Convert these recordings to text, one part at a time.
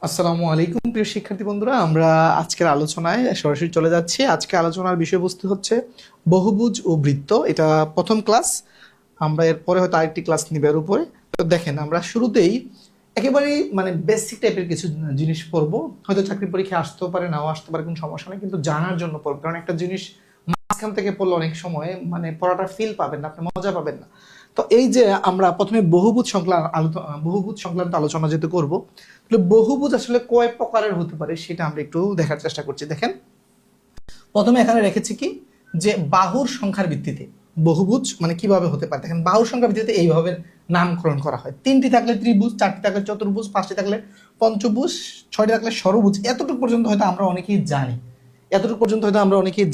আসসালামু আলাইকুম প্রিয় শিক্ষার্থী বন্ধুরা, আমরা আজকের আলোচনায় সরাসরি চলে যাচ্ছি। আজকে আলোচনার বিষয়বস্তু হচ্ছে বহুভুজ ও বৃত্ত। এটা প্রথম ক্লাস। আমরা এরপরে হয়তো আরেকটি ক্লাস নিবে এর উপরে। তো দেখেন, আমরা শুরুতেই একেবারেই বেসিক টাইপের কিছু জিনিস পড়বো। হয়তো চাকরি পরীক্ষায় আসতেও পারে, নাও আসতে পারে, কোনো সমস্যা নেই, কিন্তু জানার জন্য পড়বো। কারণ একটা জিনিস মাঝখান থেকে পড়লে অনেক সময় পড়াটা ফিল পাবেন না, আপনি মজা পাবেন না। তো এই যে আমরা প্রথমে বহুভুজ সংক্রান্ত আলোচনা যেহেতু করবো, তাহলে বহুভুজ আসলে কয় প্রকারের হতে পারে সেটা আমরা একটু দেখার চেষ্টা করছি। দেখেন, প্রথমে এখানে রেখেছি কি, যে বাহুর সংখ্যার ভিত্তিতে বহুভুজ কিভাবে হতে পারে। দেখেন, বাহুর সংখ্যার ভিত্তিতে এইভাবে নামকরণ করা হয়। 3টি থাকলে ত্রিভুজ, 4টি থাকলে চতুর্ভুজ, 5টি থাকলে পঞ্চভুজ, 6টি থাকলে ষড়ভুজ। এতটুকু পর্যন্ত হয়তো আমরা অনেকেই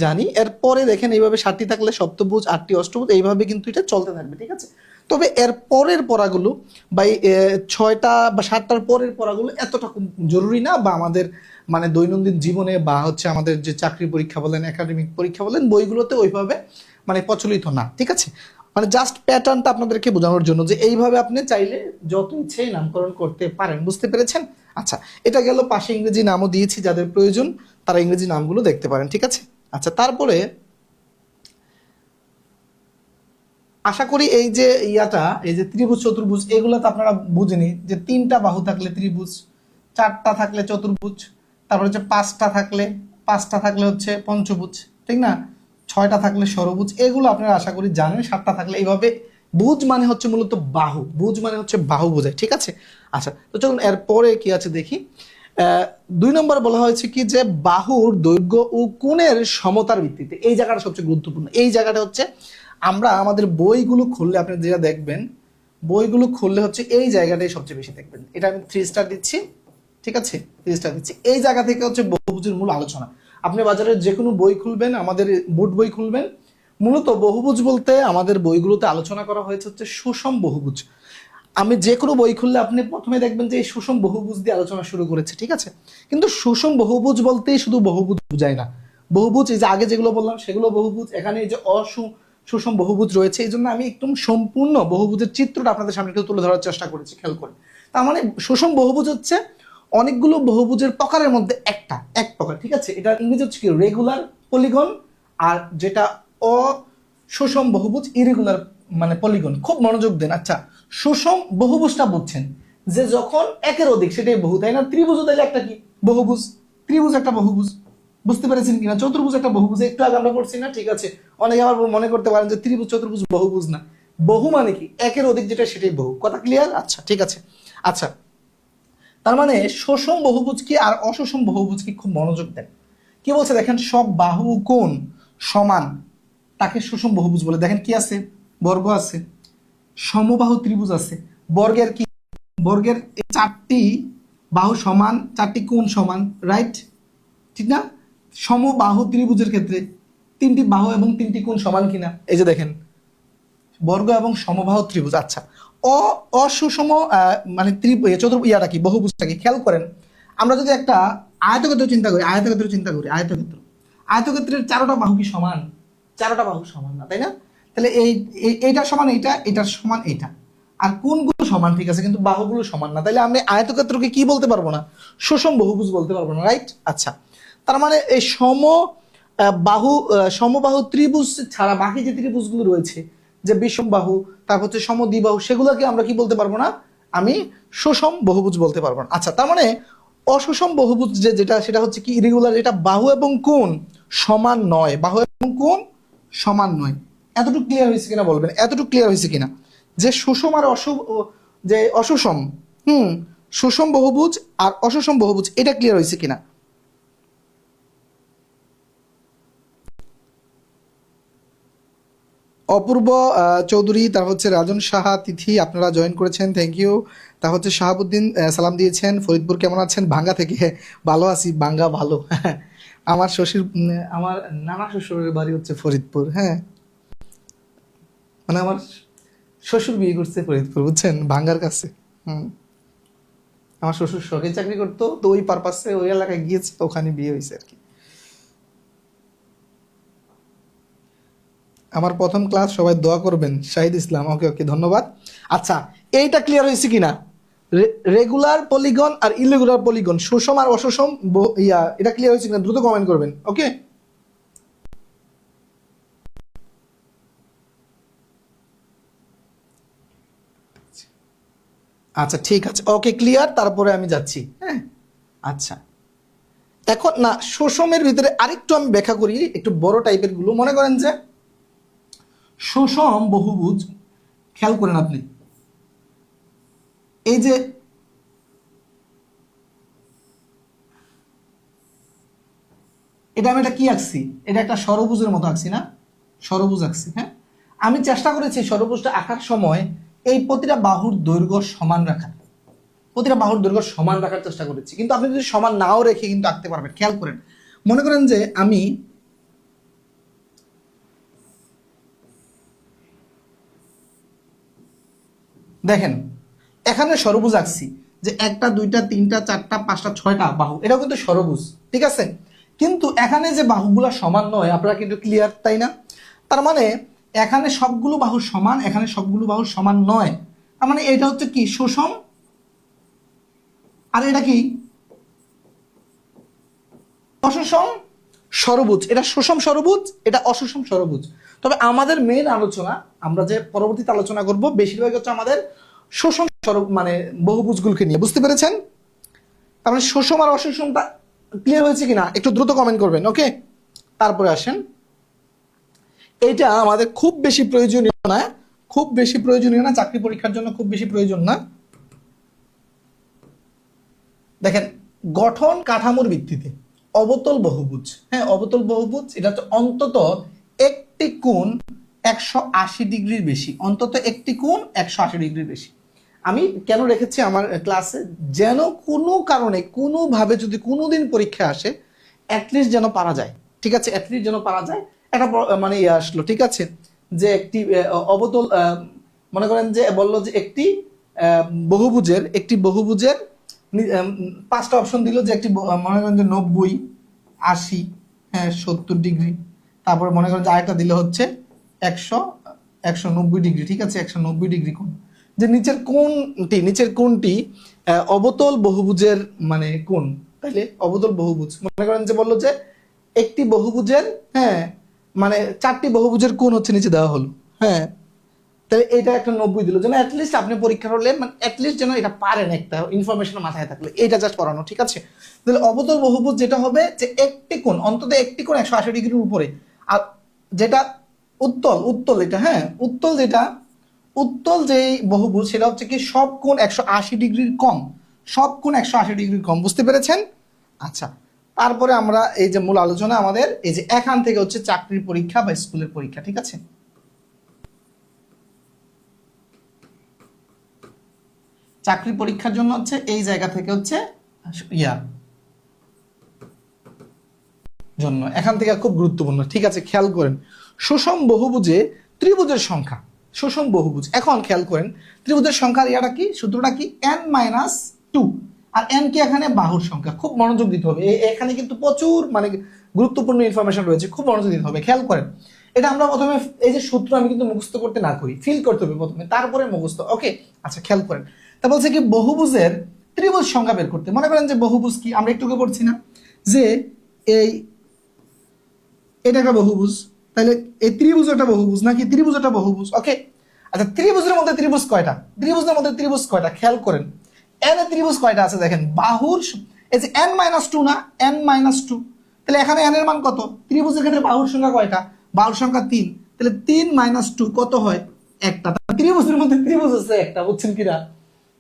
জানি। এরপরে দেখেন, এইভাবে 7টি থাকলে সপ্তভুজ, 8টি অষ্টভুজ, এইভাবে কিন্তু এটা চলতে থাকবে, ঠিক আছে। তবে এর পরের পড়াগুলো বা 6টা বা 7টার পরের পড়াগুলো এতটা জরুরি না, বা আমাদের দৈনন্দিন জীবনে বা হচ্ছে আমাদের যে চাকরি পরীক্ষা বলেন, একাডেমিক পরীক্ষা বলেন, বইগুলোতে ওইভাবে প্রচলিত না, ঠিক আছে। জাস্ট প্যাটার্নটা আপনাদেরকে বোঝানোর জন্য যে এইভাবে আপনি চাইলে যত ইচ্ছে নামকরণ করতে পারেন। বুঝতে পেরেছেন? আচ্ছা, এটা গেল। পাশে ইংরেজি নামও দিয়েছি, যাদের প্রয়োজন তারা ইংরেজি নামগুলো দেখতে পারেন, ঠিক আছে। আচ্ছা, তারপরে আশা করি এই যে এই যে ত্রিভুজ চতুর্ভুজ, এগুলো তো আপনারা বুঝেনি, যে 3টা বাহু থাকলে ত্রিভুজ, 4টা থাকলে চতুর্ভুজ, তারপর হচ্ছে 5টা থাকলে হচ্ছে পঞ্চভুজ, ঠিক না? 6টা থাকলে ষড়ভুজ, এগুলো আপনারা আশা করি জানেন। 7টা থাকলে এইভাবে। ভুজ হচ্ছে মূলত বাহু, ভুজ হচ্ছে বাহু বোঝায়, ঠিক আছে। আচ্ছা, তো চলুন এরপরে কি আছে দেখি। 2 নম্বর বলা হয়েছে কি, যে বাহুর দৈর্ঘ্য ও কোণের সমতার ভিত্তিতে। এই জায়গাটা সবচেয়ে গুরুত্বপূর্ণ। এই জায়গাটা হচ্ছে আমরা আমাদের বইগুলো খুললে আপনি যেটা দেখবেন, বইগুলো খুললে হচ্ছে এই জায়গাটাই সবচেয়ে বেশি দেখবেন। এটা আমি 3 স্টার দিচ্ছি, ঠিক আছে, 3 স্টার দিচ্ছি। এই জায়গা থেকে হচ্ছে বহুভুজের মূল আলোচনা। আপনি বাজারে যে কোনো বই খুলবেন, আমাদের বোর্ড বই খুলবেন, মূলত বহুভুজ বলতে আমাদের বইগুলোতে আলোচনা করা হয়েছে হচ্ছে সুষম বহুভুজ। আমি যে কোনো বই খুললে আপনি প্রথমে দেখবেন যে এই সুষম বহুভুজ দিয়ে আলোচনা শুরু করেছে, ঠিক আছে। কিন্তু সুষম বহুভুজ বলতেই শুধু বহুভুজ বোঝায় না। বহুভুজ, এই যে আগে যেগুলো বললাম সেগুলো বহুভুজ, এখানে এই যে সুষম বহুভুজ রয়েছে। এই জন্য আমি একদম সম্পূর্ণ বহুভুজের চিত্রটা আপনাদের সামনে একটু তুলে ধরার চেষ্টা করেছি, খেয়াল করে। তার সুষম বহুভুজ হচ্ছে অনেকগুলো বহুভুজের প্রকারের মধ্যে এক প্রকার, ঠিক আছে। এটা ইংরেজি হচ্ছে কি, রেগুলার পলিগন। আর যেটা অসুষম বহুভুজ, ইরেগুলার পলিগন। খুব মনোযোগ দেন। আচ্ছা, সুষম বহুভুজটা বুঝছেন যে যখন একের অধিক, সেটাই বহু, তাই না? ত্রিভুজ তাইলে একটা কি, বহুভুজ। ত্রিভুজ একটা বহুভুজ, বুঝতে পেরেছেন কিনা? চতুর্ভুজ একটা বহুভুজ, একটু আগে আমরা পড়ছি না, ঠিক আছে। অনেকে আবার মনে করতে পারেন যে ত্রিভুজ চতুর্ভুজ বহুভুজ না। বহু মানে কি, একের অধিক যেটা সেটাই বহু। কথা ক্লিয়ার? আচ্ছা, ঠিক আছে। আচ্ছা, তার সুষম বহুভুজ কি আর অসুষম বহুভুজ কি, খুব মনোযোগ দেন। কি বলছে দেখেন, সব বাহু কোণ সমান তাকে সুষম বহুভুজ বলে। দেখেন কি আছে, বর্গ আছে, সমবাহু ত্রিভুজ আছে। বর্গের কি, বর্গের 4টি বাহু সমান, 4টি কোণ সমান, রাইট? ঠিক না? সমবাহু ত্রিভুজের ক্ষেত্রে 3টি বাহু এবং 3টি কোণ সমান কিনা, এই যে দেখেন, বর্গ এবং সমবাহু ত্রিভুজ। আচ্ছা, অসুষম ইয়াটা কি, বহুভুজটা কি, খেয়াল করেন। আমরা যদি একটা আয়তক্ষেত্র চিন্তা করি, আয়তক্ষেত্রের 4টা বাহু কি সমান? 4টা বাহু সমান না, তাই না? তাহলে এইটার সমান এইটা, এটার সমান এইটা, আর কোণগুলো সমান, ঠিক আছে, কিন্তু বাহুগুলো সমান না। তাহলে আমরা আয়তক্ষেত্রকে কি বলতে পারবো না? সুষম বহুভুজ বলতে পারবো না, রাইট? আচ্ছা, তার এই সমবাহু ত্রিভুজ ছাড়া বাকি যে ত্রিভুজগুলো রয়েছে, যে বিষম বাহু, তারপর হচ্ছে সমদ্বিবাহু, সেগুলোকে আমরা কি বলতে পারবো না? আমি সুষম বহুভুজ বলতে পারবো না। আচ্ছা, তার অসুষম বহুভুজ যেটা, সেটা হচ্ছে কি, ইরেগুলার, যেটা বাহু এবং কোণ সমান নয়, বাহু এবং কোণ সমান নয়। এতটুকু ক্লিয়ার হয়েছে কিনা বলবেন, এতটুকু ক্লিয়ার হয়েছে কিনা? যে সুষম আর যে অসুষম, সুষম বহুভুজ আর অসুষম বহুভুজ, এটা ক্লিয়ার হয়েছে কিনা? অপূর্ব চৌধুরী, তার হচ্ছে রাজন সাহা তিথি, আপনারা জয়েন করেছেন, থ্যাংক ইউ। তা হচ্ছে শাহাবুদ্দিন সালাম দিয়েছেন। ফরিদপুর কেমন আছেন? ভাঙ্গা থেকে। ভালো আছি, ভাঙ্গা ভালো। আমার আমার নানা শ্বশুরের বাড়ি হচ্ছে ফরিদপুর, হ্যাঁ। আমার শ্বশুর বিয়ে করছে ফরিদপুর, বুঝছেন, ভাঙ্গার কাছে। হুম, আমার শ্বশুর সরকারি চাকরি করতো, তো ওই পারপাসে ওই এলাকায় গিয়েছে, ওখানে বিয়ে হয়েছে আর কি। আমার প্রথম ক্লাস, সবাই দোয়া করবেন। শাহিদ ইসলাম, ওকে ওকে, ধন্যবাদ। আচ্ছা, এইটা ক্লিয়ার হয়েছে কিনা? রেগুলার পলিগন আর ইরেগুলার পলিগন, সুষম আর অসুষম, এটা ক্লিয়ার হয়েছে কিনা দ্রুত কমেন্ট করবেন। ওকে, আচ্ছা ঠিক আছে, ওকে ক্লিয়ার। তারপরে আমি যাচ্ছি। হ্যাঁ, আচ্ছা এখন না, সুষমের ভিতরে আরেকটু আমি ব্যাখ্যা করি, একটু বড় টাইপের গুলো। মনে করেন যে সুষম বহুভুজ, খেয়াল করেন আপনি, এই যে এটা আমি এটা কি আঁকছি, এটা একটা ষড়ভুজের মতো আঁকছি না, ষড়ভুজ আঁকছি। হ্যাঁ, আমি চেষ্টা করেছি ষড়ভুজটা আঁকার সময় এই প্রতিটা বাহুর দৈর্ঘ্য সমান রাখার, প্রতিটা বাহুর দৈর্ঘ্য সমান রাখার চেষ্টা করেছি। কিন্তু আপনি যদি সমান নাও রেখে কিন্তু আঁকতে পারবেন। খেয়াল করেন, মনে করেন যে আমি দেখেন এখানে ষড়ভুজ আঁকছি, যে একটা দুইটা তিনটা চারটা পাঁচটা ছয়টা বাহু, এটাও কিন্তু ষড়ভুজ, ঠিক আছে। কিন্তু এখানে যে বাহুগুলো সমান নয়, আপনারা কিন্তু ক্লিয়ার, তাই না? তার মানে এখানে সবগুলো বাহু সমান, এখানে সবগুলো বাহু সমান নয়। তার মানে এটা হচ্ছে কি সুষম, আর এটা কি অসুষম ষড়ভুজ। এটা সুষম ষড়ভুজ, এটা অসুষম ষড়ভুজ। তবে আমাদের মেইন আলোচনা, আমরা যে পরবর্তীতে আলোচনা করব, বেশিরভাগ হচ্ছে আমাদের সুষম মানে বহুভুজগুলোকে নিয়ে। বুঝতে পেরেছেন? তার মানে সুষম আর অসুষমটা ক্লিয়ার হয়েছে কিনা একটু দ্রুত কমেন্ট করবেন। ওকে, তারপরে আসেন, এটা আমাদের খুব বেশি প্রয়োজনীয় না, খুব বেশি প্রয়োজনীয় না, চাকরি পরীক্ষার জন্য খুব বেশি প্রয়োজন না। দেখেন, গঠন কাঠামোর ভিত্তিতে অবতল বহুভুজ, হ্যাঁ অবতল বহুভুজ, এটা হচ্ছে অন্তত একটি কোণ 180 ডিগ্রির বেশি, অন্তত একটি কোণ 180 ডিগ্রির বেশি। আমি কেন রেখেছি আমার ক্লাসে, যেন কোনো কারণে কোনোভাবে যদি কোনোদিন পরীক্ষা আসে অ্যাটলিস্ট যেন পারা যায়, ঠিক আছে, অ্যাটলিস্ট যেন পারা যায়। এটা মানে ইয়ে আসলো, ঠিক আছে, যে একটি অবতল, মনে করেন যে বললো যে একটি বহুভুজের, একটি বহুভুজের পাঁচটা অপশন দিল, যে একটি মনে করেন যে 90, 80, হ্যাঁ 70 ডিগ্রি, তারপরে মনে করেন যে আরেকটা দিলে হচ্ছে 190 ডিগ্রি, ঠিক আছে, 190 ডিগ্রি কোণ। যে নিচের কোণটি অবতল বহুভুজের মানে কোণ, তাইলে অবতল বহুভুজ, মনে করেন যে বললো যে একটি বহুভুজের, হ্যাঁ মানে চারটি বহুভুজের কোণ হচ্ছে নিচে দেওয়া হলো। হ্যাঁ, তাহলে এটা একটা 90 দিল, যেন অ্যাটলিস্ট আপনি পরীক্ষা হলে মানে অ্যাটলিস্ট যেন এটা পারেন, একটা ইনফরমেশন মাথায় থাকলে এটা জাস্ট পড়ানো, ঠিক আছে। তাহলে অবতল বহুভুজ যেটা হবে যে একটি কোণ, অন্তত একটি কোণ 180 ডিগ্রির উপরে, আর যেটা উত্তল এটা, হ্যাঁ উত্তল যেটা, উত্তল যেই বহুভুজ সেটা হচ্ছে কি সব কোণ 180 ডিগ্রির কম, সব কোণ 180 ডিগ্রির কম। বুঝতে পেরেছেন? আচ্ছা, তারপরে আমরা এই যে মূল আলোচনা আমাদের, এই যে এখান থেকে হচ্ছে চাকরির পরীক্ষা বা স্কুলের পরীক্ষা, ঠিক আছে। চাকরি পরীক্ষার জন্য হচ্ছে এই জায়গা থেকে হচ্ছে জন্য, এখান থেকে খুব গুরুত্বপূর্ণ, ঠিক আছে, খেয়াল করেন। সুষম বহুভুজে ত্রিভুজের সংখ্যা, সুষম বহুভুজ, এখন খেয়াল করেন ত্রিভুজের সংখ্যার ইয়াটা কি, সূত্রটা কি, n-2, আর n কি এখানে বাহুর সংখ্যা। খুব মনোযোগ দিতে হবে, এখানে কিন্তু প্রচুর মানে গুরুত্বপূর্ণ ইনফরমেশন রয়েছে, খুব মনোযোগ দিতে হবে। খেয়াল করেন, এটা আমরা প্রথমে এই যে সূত্র আমি কিন্তু মুখস্থ করতে না করি, ফিল করতে হবে প্রথমে, তারপরে মুখস্থ। ওকে, আচ্ছা খেয়াল করেন, তা বলছে কি বহুভুজের ত্রিভুজ সংখ্যা বের করতে। মনে করেন যে বহুভুজ কি, আমরা একটু পড়ছি না যে এই এটা একটা বহুভুজ, তাহলে এই ত্রিভুজ একটা বহুভুজ নাকি, ত্রিভুজ একটা বহুভুজ। ওকে, আচ্ছা ত্রিভুজের মধ্যে ত্রিভুজ কয়টা, ত্রিভুজের মধ্যে ত্রিভুজ কয়টা খেয়াল করেন, এন এর ত্রিভুজ কয়টা আছে দেখেন, বাহুর এই যে n-2 না, n-2, তাহলে এখানে n এর মান কত, ত্রিভুজের ক্ষেত্রে বাহুর সংখ্যা কয়টা, বাহুর সংখ্যা 3, তাহলে 3 - 2 কত হয়, একটা। ত্রিভুজের মধ্যে ত্রিভুজ আছে একটা, বুঝছেন কিনা,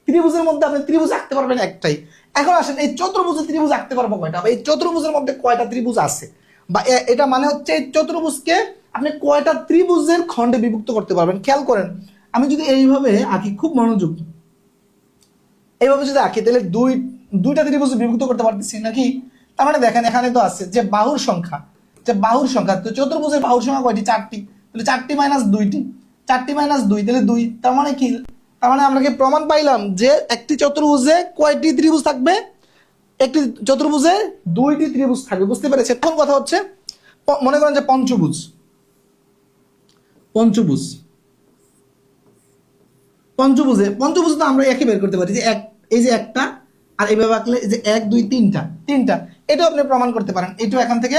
ত্রিভুজের মধ্যে আপনি ত্রিভুজ আঁকতে পারবেন একটাই। এখন আসেন এই চতুর্ভুজের ত্রিভুজ আঁকতে পারবো কয়টা, বা এই চতুর্ভুজের মধ্যে কয়টা ত্রিভুজ আছে, বা এটা মানে হচ্ছে এই চতুর্ভুজকে আপনি কয়টা ত্রিভুজের খণ্ডে বিভক্ত করতে পারবেন। খেয়াল করেন, আমি যদি এইভাবে আঁকি, খুব মনোযোগ, এইভাবে যদি আঁকি, তাহলে দুইটা ত্রিভুজ বিভক্ত করতে পারতেছি নাকি। তার মানে দেখেন এখানে তো আছে যে বাহুর সংখ্যা, যে বাহুর সংখ্যা, তো চতুর্ভুজের বাহুর সংখ্যা কয়টি, 4টি, তাহলে 4টি - 2টি, 4টি - 2 তাহলে 2, তার মানে কি, তার মানে আমরা কি প্রমাণ পাইলাম যে একটি চতুর্ভুজে কয়টি ত্রিভুজ থাকবে, একটি চতুর্ভুজে 2টি ত্রিভুজ থাকবে। বুঝতে পেরেছেন? এখন কথা হচ্ছে মনে করেন যে পঞ্চভুজ, পঞ্চভুজ, পঞ্চভুজে তো আমরা একই বের করতে পারি যে এই যে একটা, আর এইভাবে আঁকলে এই যে 1 2 3টা, এটাও আপনি প্রমাণ করতে পারেন। এটাও এখান থেকে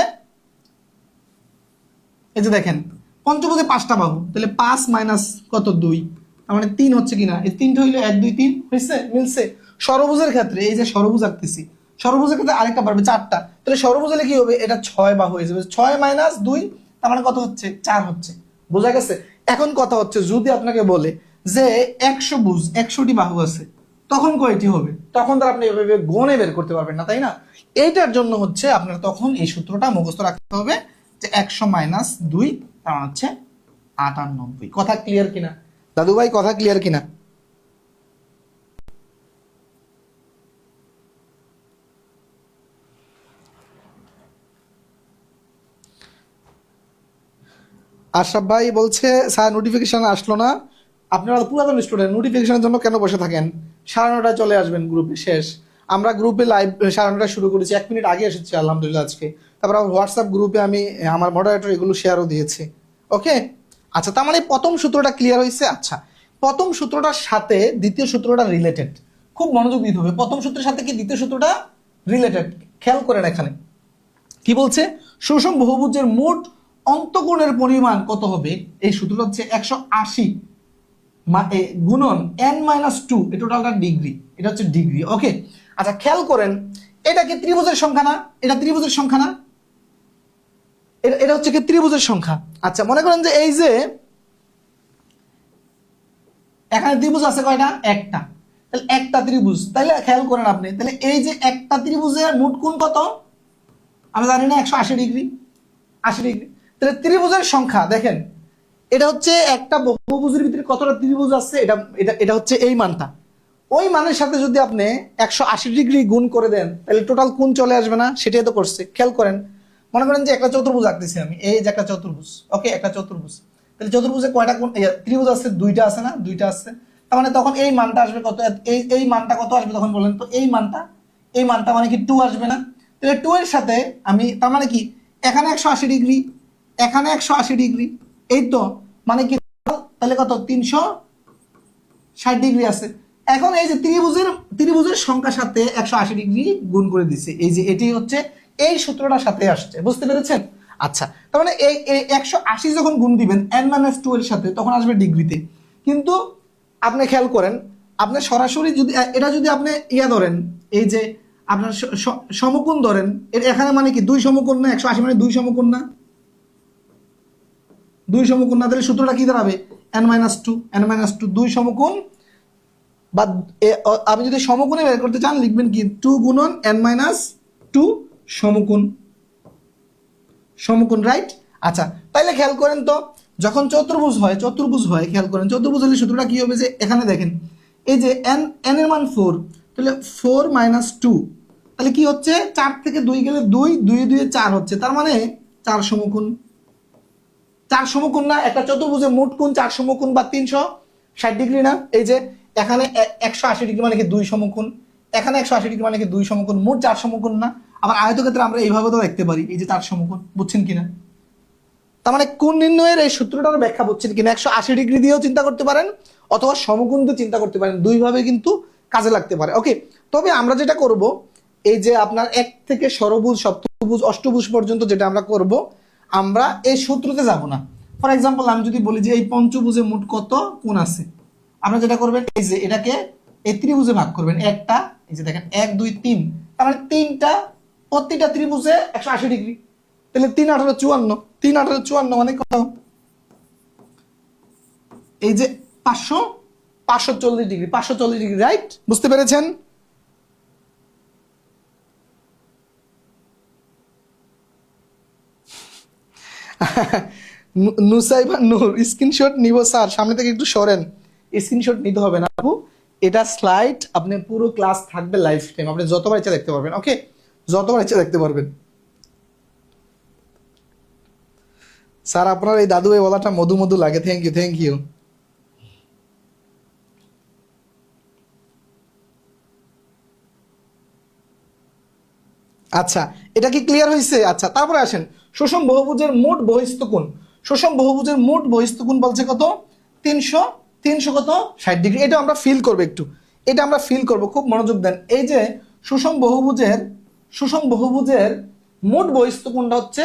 এই যে দেখেন পঞ্চভুজে 5টা বাহু, তাহলে 5 মাইনাস কত 2, তার মানে 3 হচ্ছে কিনা, এই 3টা হইলো 1 2 3 হয়েছে, মিলছে। ষড়ভুজের ক্ষেত্রে এই যে ষড়ভুজ আঁকতেছি, ষড়ভুজের ক্ষেত্রে আরেকটা পারবে 4টা, তাহলে ষড়ভুজ হলে কি হবে, এটা 6 বাহু হয়ে যাবে, 6 মাইনাস 2 তার মানে কত হচ্ছে, 4 হচ্ছে। বোঝা গেছে? এখন কথা হচ্ছে যদি আপনাকে বলে যে 100 ভুজ 100টি বাহু আছে, তখন কয়টি হবে, তখন তো আপনি এভাবে গণে বের করতে পারবেন না, তাই না? এইটার জন্য হচ্ছে আপনার তখন এই সূত্রটা মুখস্থ রাখতে হবে যে 100 মাইনাস 2 তার মানে হচ্ছে 98। কথা ক্লিয়ার কিনা দাদু ভাই, কথা ক্লিয়ার কিনা? আশরাফ ভাই বলছে স্যার নোটিফিকেশন আসলো না। আপনারা পুরাতন স্টুডেন্ট, নোটিফিকেশনের জন্য কেন বসে থাকেন? 9:30 চলে আসবেন, গ্রুপে শেষ। আমরা গ্রুপে লাইভ 9:30 শুরু করেছি, 1 মিনিট আগে এসেছি আলহামদুলিল্লাহ আজকে। তারপর হোয়াটসঅ্যাপ গ্রুপে আমি আমার মডারেটর এগুলো শেয়ারও দিয়েছি। ওকে, আচ্ছা, তার মানে প্রথম সূত্রটা ক্লিয়ার হয়েছে। আচ্ছা, প্রথম সূত্রটার সাথে দ্বিতীয় সূত্রটা রিলেটেড, খুব মনোযোগ দিতে হবে। প্রথম সূত্রের সাথে কি দ্বিতীয় সূত্রটা রিলেটেড, খেয়াল করেন এখানে কি বলছে, সুষম বহুভুজের মোট অন্তঃকোণের পরিমাণ কত হবে, এই সূত্রটা হচ্ছে 180 গুণন n-2, এই টোটালটা ডিগ্রি, এটা হচ্ছে ডিগ্রি। ওকে, আচ্ছা খেয়াল করেন, এটা কি ত্রিভুজের সংখ্যা না, এটা ত্রিভুজের সংখ্যা না, এটা হচ্ছে কি ত্রিভুজের সংখ্যা। আচ্ছা মনে করেন যে এই যে এখানে ত্রিভুজ আছে কয়টা, একটা, তাহলে একটা ত্রিভুজ, তাহলে খেয়াল করেন আপনি, তাহলে এই যে একটা ত্রিভুজের মোট কোণ কত, আমরা জানি না 180 ডিগ্রি, 80 ডিগ্রি, তাহলে ত্রিভুজের সংখ্যা দেখেন, এটা হচ্ছে একটা বহুভুজের ভিতরে কতটা ত্রিভুজ আছে, এটা এটা এটা হচ্ছে এই মানটা, ওই মানের সাথে যদি আপনি 180 ডিগ্রি গুণ করে দেন, তাহলে টোটাল কোণ চলে আসবে না, সেটাই তো করছে। খেয়াল করেন, মনে করেন যে একটা চতুর্ভুজ আঁকতেছি আমি, এই যে একটা চতুর্ভুজ, ওকে একটা চতুর্ভুজ, তাহলে চতুর্ভুজে কয়টা কোণ, ত্রিভুজ আছে, দুইটা আছে না, দুইটা আছে, তার মানে তখন এই মানটা আসবে কত, এই মানটা কত আসবে তখন বলেন তো, এই মানটা মানে কি 2 আসবে না, তাহলে 2 এর সাথে আমি, তার মানে কি এখানে 180 ডিগ্রি, এখানে 180 ডিগ্রি, এই তো মানে কি, তাহলে কত 360 ডিগ্রি আছে। এখন এই যে ত্রিভুজের সংখ্যার সাথে 180 ডিগ্রি গুণ করে দিছে, এই যে এটি হচ্ছে এই সূত্রটার সাথে আসছে, বুঝতে পেরেছেন? আচ্ছা, তার মানে এই 180 যখন গুণ দিবেন n-2 এর সাথে, তখন আসবে ডিগ্রিতে। কিন্তু আপনি খেয়াল করেন, আপনি সরাসরি যদি এটা যদি আপনি ইয়া ধরেন, এই যে আপনার সমকোণ ধরেন, এখানে মানে কি 2 সমকোণ না, 180 মানে 2 সমকোণ না, 2 সমকোণ না, তাহলে সূত্রটা কি দাঁড়াবে, n-2 2 সমকোণ, বা আপনি যদি সমকোণে বের করতে চান লিখবেন কি 2 গুণন n-2 সমকোণ, রাইট? আচ্ছা, তাইলে খেয়াল করেন তো, যখন চতুর্ভুজ হয় খেয়াল করেন, চতুর্ভুজ হলে সূত্রটা কি হবে, যে এখানে দেখেন এই যে n এর মান 4, তাহলে 4 - 2, তাহলে কি হচ্ছে, 4 থেকে 2 গেলে 2 2 2 4 হচ্ছে, তার মানে 4 সমকোণ, 4 সমকোণ না, একটা চতুর্ভুজের মোট কোণ 4 সমকোণ বা 360 ডিগ্রি না, এই যে এখানে 180 ডিগ্রি মানে কি 2 সমকোণ, এখানে 180 ডিগ্রি মানে কি 2 সমকোণ, মোট 4 সমকোণ না। আবার আয়তক্ষেত্রে আমরা এইভাবে তো দেখতে পারি, এই যে 4 সমকোণ, বুঝছেন কিনা? তার মানে কোণ নির্ণয়ের এই সূত্রটার ব্যাখ্যা বুঝছেন কিনা, 180 ডিগ্রি দিয়েও চিন্তা করতে পারেন, অথবা সমকোণ দিয়ে চিন্তা করতে পারেন, দুইভাবে কিন্তু কাজে লাগতে পারে। ওকে, তবে আমরা যেটা করব, এই যে আপনার 1 থেকে ষড়ভুজ, সপ্তভুজ, অষ্টভুজ পর্যন্ত যেটা আমরা করব, আমরা এই সূত্রতে যাব না। ফর এক্সাম্পল আমি যদি বলি যে এই পঞ্চভুজে মোট কত কোণ আছে, আপনারা যেটা করবেন, এই যে এটাকে এই ত্রিভুজে ভাগ করবেন, একটা, এই যে দেখেন 1 2 3, তার মানে তিনটা, প্রতিটা ত্রিভুজে 180 ডিগ্রি, তাহলে 3 18 54, 3 18 54 মানে কত, এই যে 540 ডিগ্রি, 540 ডিগ্রি, রাইট? বুঝতে পেরেছেন? নুসাইবা নূর, স্ক্রিনশট নিব স্যার, সামনে থেকে একটু সরেন, স্ক্রিনশট নিতে হবে না আপু, এটা স্লাইড, আপনি পুরো ক্লাস থাকবে লাইভ টাইম, আপনি যতবার ইচ্ছা দেখতে পারবেন। ওকে, যতবার ইচ্ছা দেখতে পারবেন। স্যার আপনার এই দাদু এই বলাটা মধু মধু লাগে, থ্যাংক ইউ, থ্যাংক ইউ। আচ্ছা, এটা কি ক্লিয়ার হয়েছে? আচ্ছা, তারপরে আসেন সুষম বহুভুজের মোট বহিস্থ কোণ, সুষম বহুভুজের মোট বহিস্থ কোণ বলছে কত, 300 কত 60 ডিগ্রি, এটা আমরা ফিল করবো একটু, এটা আমরা ফিল করব, খুব মনোযোগ দেন। এই যে সুষম বহুভুজের মোট বহিস্থ কোণটা হচ্ছে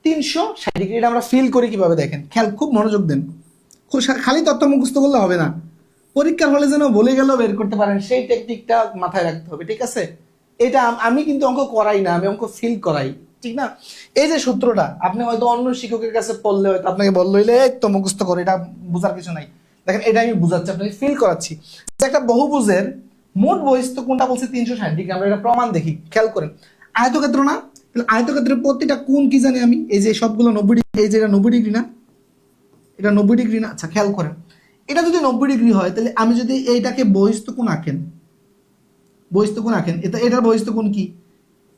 360°। এটা আমরা ফিল করি কিভাবে দেখেন, খেয়াল, খুব মনোযোগ দেন। খালি তথ্য মুখস্থ করলে হবে না, পরীক্ষার হলে যেন বলে গেলেও বের করতে পারেন সেই টেকনিকটা মাথায় রাখতে হবে, ঠিক আছে? এটা আমি কিন্তু অঙ্ক করাই না, আমি অঙ্ক ফিল করাই, ঠিক না? এই যে সূত্রটা আপনি হয়তো অন্য শিক্ষকের কাছে পড়লে হয়তো আপনাকে বললো এই তো মুখস্থ করে, এটা বোঝার কিছু নাই। দেখেন এটা আমি বুঝাচ্ছি, আপনাকে ফিল করাচ্ছি যে একটা বহুভুজের মোট বহিস্থ কোণটা বলছে 360°। আমরা এটা প্রমাণ দেখি, খেয়াল করেন। আয়তক্ষেত্র না, তাহলে আয়তক্ষেত্রের প্রতিটা কোণ কি জানি আমি, এই যে সবগুলো 90°, এই যে এটা 90° না, এটা 90° না। আচ্ছা খেয়াল করেন, এটা যদি 90° হয় তাহলে আমি যদি এইটাকে বহিস্থ কোণ আঁকেন, এটার বহিস্থ কোণ কি,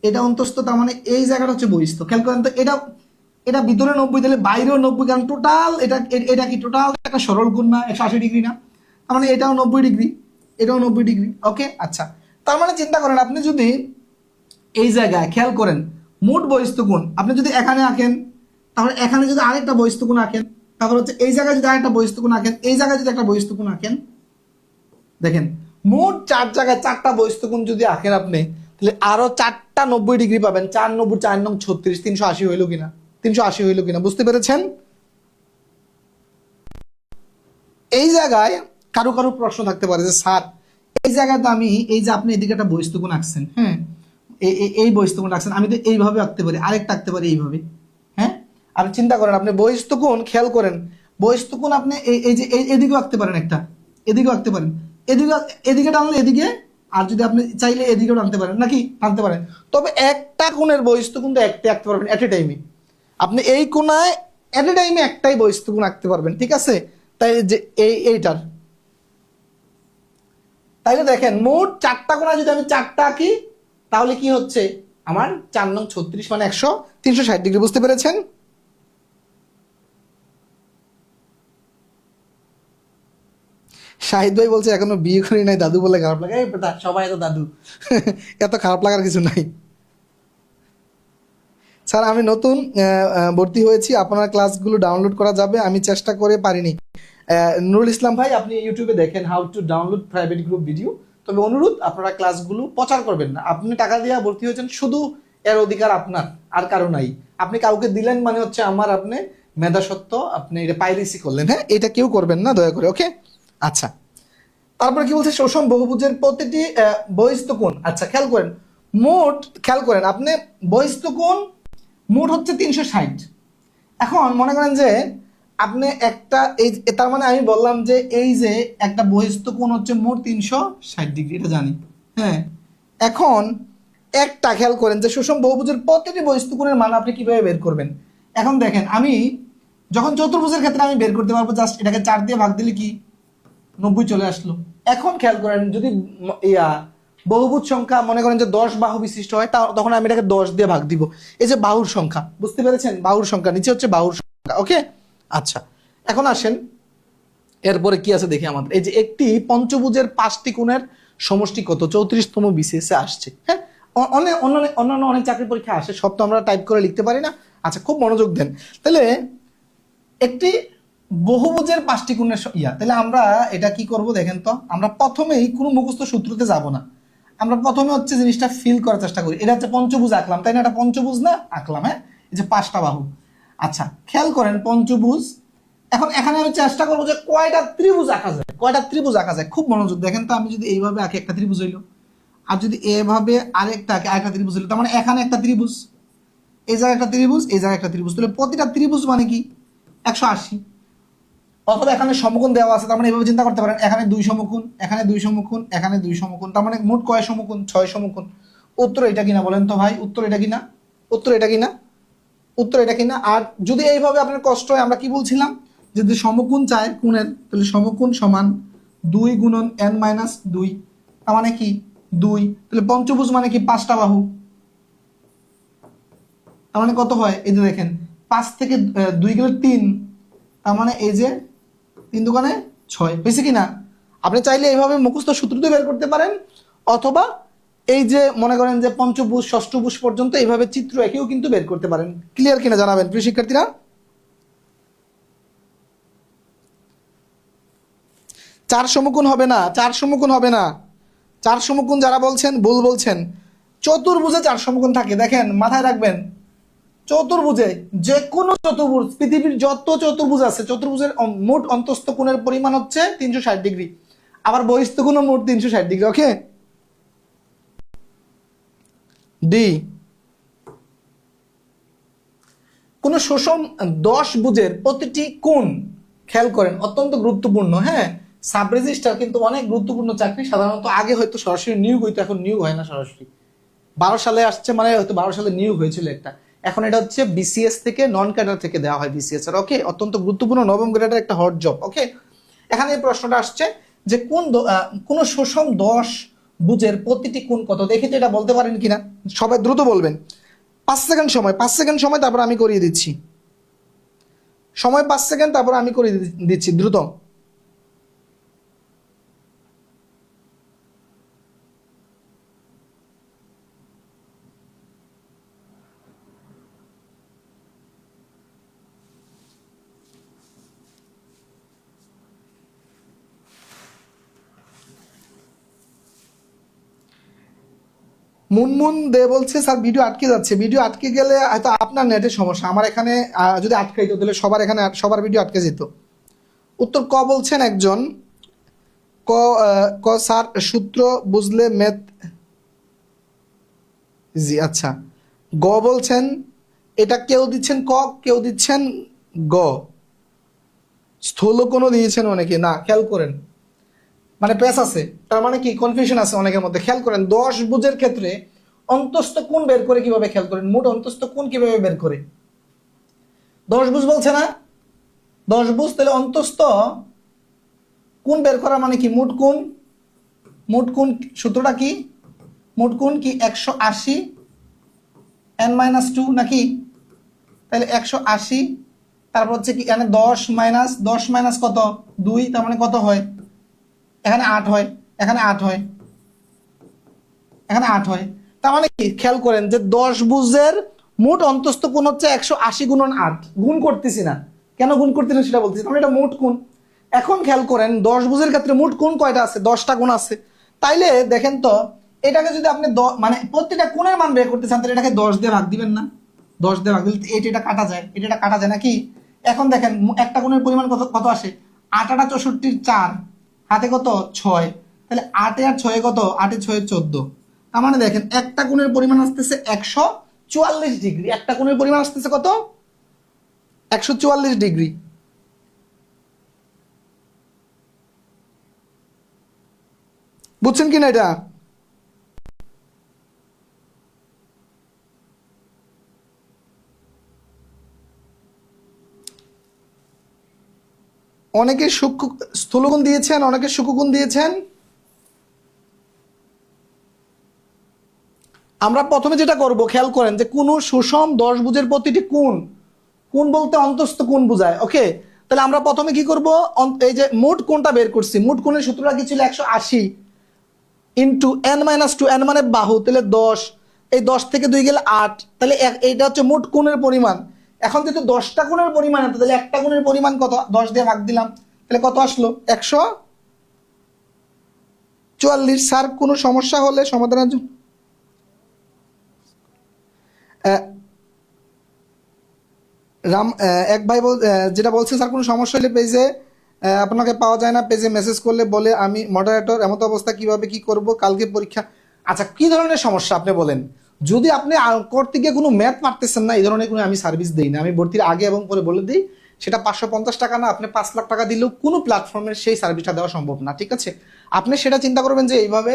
এটা অন্তস্থ, তার মানে এই জায়গাটা হচ্ছে বহিস্থ। খেয়াল করেন তো, এটা ভিতরে 90 তাহলে বাইরেও 90, কারণ টোটাল এটা কি টোটাল একটা সরল কোণ না, 180° না, তার মানে এটাও 90°, এটাও 90°। ওকে, আচ্ছা, তার মানে চিন্তা করেন আপনি যদি এই জায়গায় খেয়াল করেন মোট বহিস্থ কোণ আপনি যদি এখানে আঁকেন, তাহলে এখানে যদি আরেকটা বহিস্থ কোণ আঁকেন, তারপর হচ্ছে এই জায়গায় যদি আরেকটা বহিস্থ কোণ আঁকেন, এই জায়গায় যদি একটা বহিস্থ কোণ আঁকেন, দেখেন মোট 4 জায়গায় 4টা বহিস্থ কোণ যদি আঁকেন আপনি, তাহলে আরো 4টা 90° পাবেন। 4 90 4 9 36, 380 হইল কিনা, 380 হইল কিনা, বুঝতে পেরেছেন? এই জায়গায় কারো প্রশ্ন থাকতে পারে যে স্যার এই জায়গায় তো আমি এই যে আপনি এদিকে একটা বহিস্থ কোণ আঁকছেন, হ্যাঁ, এই বহিস্থ কোণ আঁকছেন, আমি তো এইভাবে আঁকতে পারি, আরেকটা আঁকতে পারি এইভাবে, হ্যাঁ। আপনি চিন্তা করেন, আপনি বহিস্থ কোণ খেয়াল করেন, বহিস্থ কোণ আপনি এই যে এদিকেও আঁকতে পারেন, একটা এদিকেও আঁকতে পারেন, এদিকে টানলে এদিকে, আর যদি আপনি চাইলে এদিকেও টানতে পারেন, নাকি টানতে পারেন। তবে একটা কোণের বহিস্থ কোণ তো একটা আঁকতে পারবেন এট এ টাইমে, আপনি এই কোণায় এট এ টাইমে একটাই বহিস্থ কোণ আঁকতে পারবেন, ঠিক আছে? তাই যে এইটার, তাইলে দেখেন মোট 4টা কোণা যদি আমি 4টা আঁকি, তাহলে কি হচ্ছে আমার 4 9 36 মানে 360°, বুঝতে পেরেছেন? শাহিদ ভাই বলছে এখনো বিয়ে করি নাই, দাদু বলে খারাপ লাগে। এই বেটা, সবাই তো দাদু এত খারাপ লাগার কিছু নাই। স্যার আমি নতুন ভর্তি হয়েছি, আপনার ক্লাসগুলো ডাউনলোড করা যাবে? আমি চেষ্টা করে পারিনি। নুরুল ইসলাম ভাই, আপনি ইউটিউবে দেখেন how to download private group video. তবে অনুরোধ, আপনারা ক্লাসগুলো প্রচার করবেন না। আপনি টাকা দিয়ে ভর্তি হয়েছেন, শুধু এর অধিকার আপনার, আর কারো নাই। আপনি কাউকে দিলেন মানে হচ্ছে আমার আপনি মেধাসত্ব, আপনি এটা পাইরেসি করলেন, হ্যাঁ, এটা কেউ করবেন না দয়া করে, ওকে? আচ্ছা, তারপরে কি বলছে, শোষণ বহুভুজের প্রতিটি বহিস্থ কোণ, আচ্ছা খেয়াল করেন, মোট খেয়াল করেন আপনি বহিস্থ কোণ মোট হচ্ছে 360। এখন মনে করেন যে আপনি একটা এই, তার মানে আমি বললাম যে এই যে একটা বহিস্থ কোণ হচ্ছে মোট 360°, এটা জানি, হ্যাঁ। এখন একটা খেয়াল করেন যে সুষম বহুভুজের প্রতিটি বহিস্থ কোণের মান আপনি কিভাবে বের করবেন। এখন দেখেন, আমি যখন চতুর্ভুজের ক্ষেত্রে আমি বের করতে পারবো, জাস্ট এটাকে 4 দিয়ে ভাগ দিলে কি 90 চলে আসলো। এখন খেয়াল করেন যদি বহুভুজ সংখ্যা মনে করেন যে 10 বাহু বিশিষ্ট হয়, তখন আমি এটাকে 10 দিয়ে ভাগ দিব। এই যে বাহুর সংখ্যা, বুঝতে পেরেছেন? বাহুর সংখ্যা, নিচে হচ্ছে বাহুর সংখ্যা, ওকে? আচ্ছা, এখন আসেন এরপরে কি আছে দেখি আমাদের। এই যে একটি পঞ্চভুজের 5টি কোণের সমষ্টি কত, 34তম বিসিএস এ আসছে, হ্যাঁ। অন্যান্য অনেক চাকরি পরীক্ষা আসে, সব তো আমরা টাইপ করে লিখতে পারি না। আচ্ছা, খুব মনোযোগ দেন। তাহলে একটি বহুভুজের 5টি কোণের তাহলে আমরা এটা কি করব দেখেন তো, আমরা প্রথমেই কোনো মুখস্থ সূত্রতে যাব না, আমরা প্রথমে হচ্ছে জিনিসটা ফিল করার চেষ্টা করি। এটা হচ্ছে পঞ্চভুজ আঁকলাম, তাই না? এটা পঞ্চভুজ না, আঁকলাম, হ্যাঁ, এই যে 5টা বাহু। আচ্ছা খেয়াল করেন পঞ্চভুজ, এখন এখানে আমি চেষ্টা করবো যে কয়টা ত্রিভুজ আঁকা যায়, খুব মনোযোগ দেখেন তো। আমি যদি এইভাবে আঁকি একটা ত্রিভুজ হইলো, আর যদি এভাবে আরেকটা ত্রিভুজ হইলো, তার মানে এখানে একটা ত্রিভুজ, এই জায়গায় একটা ত্রিভুজ, এই জায়গায় একটা ত্রিভুজ, তাহলে প্রতিটা ত্রিভুজ মানে কি 180। অথবা এখানে সমকোণ দেওয়া আছে, তার মানে এভাবে চিন্তা করতে পারেন, এখানে 2 সমকোণ, এখানে 2 সমকোণ, এখানে 2 সমকোণ, তার মানে মোট কয় সমকোণ, 6 সমকোণ। উত্তর এটা কিনা বলেন তো ভাই, উত্তর এটা কিনা, উত্তর এটা কিনা, উত্তর এটা কিনা। আর যদি এইভাবে আপনার কষ্ট হয়, আমরা কি বলছিলাম, যদি সমকোণ চায় কোণের, তাহলে সমকোণ সমান 2 গুণন n-2, তার মানে কি 2। তাহলে পঞ্চভুজ মানে কি 5টা বাহু, তার মানে কত হয়, এই যে দেখেন 5 থেকে 2 গেলে 3, তার মানে এই যে 3 দুগুণে 6, হয়েছে কিনা? আপনি চাইলে এইভাবে মুখস্থ সূত্রতে বের করতে পারেন, অথবা এই যে মনে করেন যে পঞ্চভুজ ষষ্ঠভুজ পর্যন্ত এইভাবে চিত্র এঁকেও কিন্তু বের করতে পারেন। ক্লিয়ার কিনা জানাবেন প্রিয় শিক্ষার্থীরা। 4 সমকোণ হবে না, 4 সমকোণ হবে না, চার সমকোণ যারা বলছেন ভুল বলছেন। চতুর্ভুজে চার সমকোণ থাকে, দেখেন মাথায় রাখবেন, চতুর্ভুজে যে কোনো চতুর্ভুজ, পৃথিবীর যত চতুর্ভুজ আছে চতুর্ভুজের মোট অন্তস্থ কোণের পরিমাণ হচ্ছে 360 ডিগ্রি, আবার বহিস্থ কোণ মোট 360 ডিগ্রি। ওকে, ডি। কোন সুষম 10 ভুজের প্রতিটি কোণ, খেয়াল করেন অত্যন্ত গুরুত্বপূর্ণ। হ্যাঁ, সাব রেজিস্ট্রার কিন্তু অনেক গুরুত্বপূর্ণ চাকরি, সাধারণত আগে হয়তো সরাসরি নিয়োগ হইতো, এখন নিয়োগ হয় না সরাসরি। 12 সালে আসছে, মানে হয়তো 12 সালে নিয়োগ হয়েছিল একটা, এখন এটা হচ্ছে বিসিএস থেকে, নন ক্যাডার থেকে দেওয়া হয় বিসিএস এর। ওকে, অত্যন্ত গুরুত্বপূর্ণ, নবম গ্রেডের একটা হট জব। ওকে, এখানে এই প্রশ্নটা আসছে যে কোন সুষম 10 ভুজের প্রতিটি কোণ কত, দেখি তো এটা বলতে পারেন কিনা, সবাই দ্রুত বলবেন। 5 সেকেন্ড সময়, 5 সেকেন্ড সময়, তারপর আমি করিয়ে দিচ্ছি সময়, 5 সেকেন্ড, তারপর আমি করিয়ে দিচ্ছি দ্রুত। মুনমুন দে বলছে স্যার ভিডিও আটকে যাচ্ছে। ভিডিও আটকে গেলে হয়তো আপনার নেটের সমস্যা, আমার এখানে যদি আটকাইতো তাহলে সবার এখানে সবার ভিডিও আটকে যেত। উত্তর ক বলছেন একজন, ক ক স্যার সূত্র বুঝলে ম্যাথ, জি আচ্ছা। গ বলছেন, এটা কেউ দিচ্ছেন ক, কেউ দিচ্ছেন গ, স্থূল কোনো দিয়েছেন অনেকে, না খেয়াল করেন, মানে প্যাচ আছে, তার মানে কি কনফিউশন আছে অনেকের মধ্যে। খেয়াল করেন 10 ভুজের ক্ষেত্রে অন্তস্থ কোণ বের করে কিভাবে, খেয়াল করেন মোট অন্তস্থ কোণ কিভাবে বের করে। 10 ভুজ বলছে না, 10 ভুজ, তাহলে অন্তস্থ কোণ বের করা মানে কি মোট কোণ, মোট কোণ সূত্রটা কি, মোট কোণ কি 180 n-2 নাকি, তাহলে 180, তারপর হচ্ছে কি এখানে 10 মাইনাস কত 2, তার মানে কত হয়, এখানে 8 হয়, এখানে 8 হয়, এখানে 8 হয়। তার মানে কি খেয়াল করেন যে 10 ভুজের মোট অন্তস্থ কোণ হচ্ছে 180 গুণন 8, গুণ করতেছি না, কেন গুণ করতেছি সেটা বলতেছি, তাহলে এটা মোট কোণ। এখন খেয়াল করেন 10 ভুজের ক্ষেত্রে মোট কোণ কয়টা আছে, 10টা কোণ আছে। তাইলে দেখেন তো, এটাকে যদি আপনি মানে প্রত্যেকটা কোণের মান বের করতে চান, তাহলে এটাকে 10 দিয়ে ভাগ দিবেন না, 10 দিয়ে ভাগ দিলে এটা কাটা যায়, এটা কাটা যায় নাকি। এখন দেখেন একটা কোণের পরিমাণ কত কত আসে, 8 8 64 4, হাতে কত 6, তাহলে 8 আর 6 কত, 8 6 14, তার মানে দেখেন একটা কোণের পরিমাণ আসতেছে 144 ডিগ্রি, একটা কোণের পরিমাণ আসতেছে কত, 144 ডিগ্রি। বুঝছেন কিনা এটা? অনেকে স্থূলকোণ দিয়েছেন, অনেকে সূক্ষ্মকোণ দিয়েছেন। আমরা প্রথমে যেটা করব, খেয়াল করেন যে কোন সুষম 10 ভুজের প্রতিটি কোণ, কোণ বলতে অন্তস্থ কোণ বোঝায়। ওকে, তাহলে আমরা প্রথমে কি করব, এই যে মোট কোণটা বের করছি, মোট কোণের সূত্রটা কি ছিল, 180 ইন্টু n-2, n মানে বাহু, তাহলে 10, এই 10 থেকে 2 গেলে 8, তাহলে এইটা হচ্ছে মোট কোণের পরিমাণ। এখন যেহেতু 10টা কোণের পরিমাণ আছে, তাহলে একটা কোণের পরিমাণ কত, 10 দিয়ে ভাগ দিলাম, তাহলে কত আসলো, 144। স্যার কোনো সমস্যা হলে সমাধানের জন্য রাম এক ভাই যেটা বলছে, স্যার কোনো সমস্যা হলে পেজে আপনাকে পাওয়া যায় না, পেজে মেসেজ করলে বলে আমি মডারেটর, এমন অবস্থা কিভাবে কি করব, কালকে পরীক্ষা। আচ্ছা, কি ধরনের সমস্যা আপনি বলেন। যদি আপনি করতে গিয়ে কোনো ম্যাথ পারতেছেন না, এই ধরনের কোনো আমি সার্ভিস দিই না, আমি ভর্তির আগে এবং পরে বলে দিই, সেটা 550 টাকা না, আপনি 5 লাখ টাকা দিলেও কোনো প্ল্যাটফর্মের সেই সার্ভিসটা দেওয়া সম্ভব না। ঠিক আছে, আপনি সেটা চিন্তা করবেন যে এইভাবে,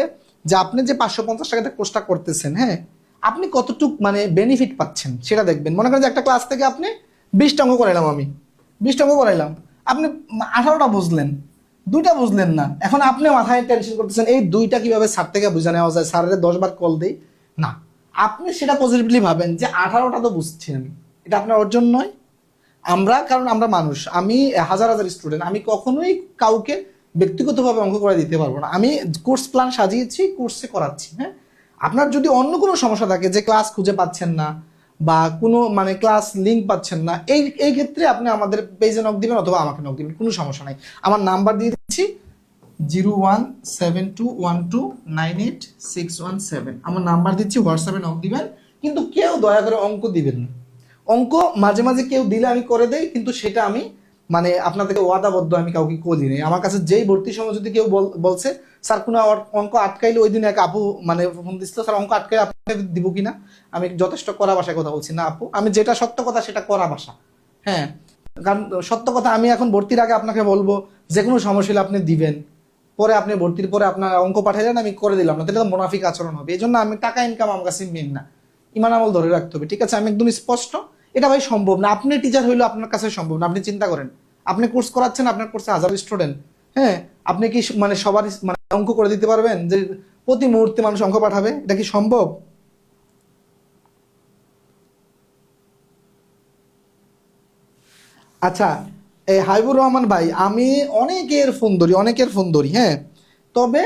যে আপনি যে 550 টাকাতে কোর্সটা করতেছেন, হ্যাঁ আপনি কতটুক মানে বেনিফিট পাচ্ছেন সেটা দেখবেন। মনে করেন যে একটা ক্লাস থেকে আপনি 20টা অঙ্ক করাইলাম, আমি 20টা অঙ্ক করাইলাম, আপনি 18টা বুঝলেন, 2টা বুঝলেন না, এখন আপনি মাথায় টেনশন করতেছেন এই 2টা কিভাবে স্যার থেকে বুঝে নেওয়া যায়, স্যারের 10 বার কল দেই না। আপনি সেটা পজিটিভলি ভাবেন যে 18টা তো বুঝছি আমি, এটা আপনার অর্জন নয়। কারণ আমরা মানুষ, আমি হাজার হাজার স্টুডেন্ট, আমি কখনোই কাউকে ব্যক্তিগতভাবে অঙ্ক করে দিতে পারবো না। আমি কোর্স প্ল্যান সাজিয়েছি, কোর্সে করাচ্ছি। হ্যাঁ, আপনার যদি অন্য কোনো সমস্যা থাকে, যে ক্লাস খুঁজে পাচ্ছেন না বা কোনো মানে ক্লাস লিঙ্ক পাচ্ছেন না, এই ক্ষেত্রে আপনি আমাদের পেজে নক দিবেন অথবা আমাকে নক দিবেন, কোনো সমস্যা নাই। আমার নাম্বার দিয়ে দিচ্ছি, 0172129861 আমার নাম্বার দিচ্ছি, হোয়াটসঅ্যাপে নক দিবেন। কিন্তু কেউ দয়া করে অঙ্ক দিবেন না। অঙ্ক মাঝে মাঝে কেউ দিলে আমি করে দেই, কিন্তু সেটা আমি মানে আপনাদেরকে ওয়াদাবদ্ধ আমি কাউকে করি নেই। আমার কাছে যেই ভর্তির সময় যদি কেউ বলছে স্যার কোনো অঙ্ক আটকাইলে, ওই দিন এক আপু মানে ফোন দিচ্ছিল, স্যার অঙ্ক আটকাইলে আপনাকে দিব কিনা, আমি যথেষ্ট কড়া ভাষায় কথা বলছি না আপু, আমি যেটা সত্য কথা সেটা কড়া ভাষা। হ্যাঁ, কারণ সত্য কথা আমি এখন ভর্তির আগে আপনাকে বলবো যে কোনো সমস্যা হলে আপনি দিবেন, পরে আপনি ভর্তির পরে আপনার অঙ্ক পাঠাইলেন আমি করে দিলাম না, তাহলে তো মুনাফিক আচরণ হবে। এই জন্য আমি টাকা ইনকাম আমার কাছে মেন না, ইমান আমল ধরে রাখতে হবে। ঠিক আছে, আমি একদম স্পষ্ট, এটা ভাই সম্ভব না। আপনি টিচার হইলেও আপনার কাছে সম্ভব না। আপনি চিন্তা করেন, আপনি কোর্স করাচ্ছেন, আপনার কোর্সে 1000 স্টুডেন্ট, হ্যাঁ, আপনি কি মানে সবার মানে অঙ্ক করে দিতে পারবেন যে প্রতি মুহূর্তে মানুষ অঙ্ক পাঠাবে? এটা কি সম্ভব? আচ্ছা, এই হাবিবুর রহমান ভাই, আমি অনেকের ফোন ধরি, হ্যাঁ, তবে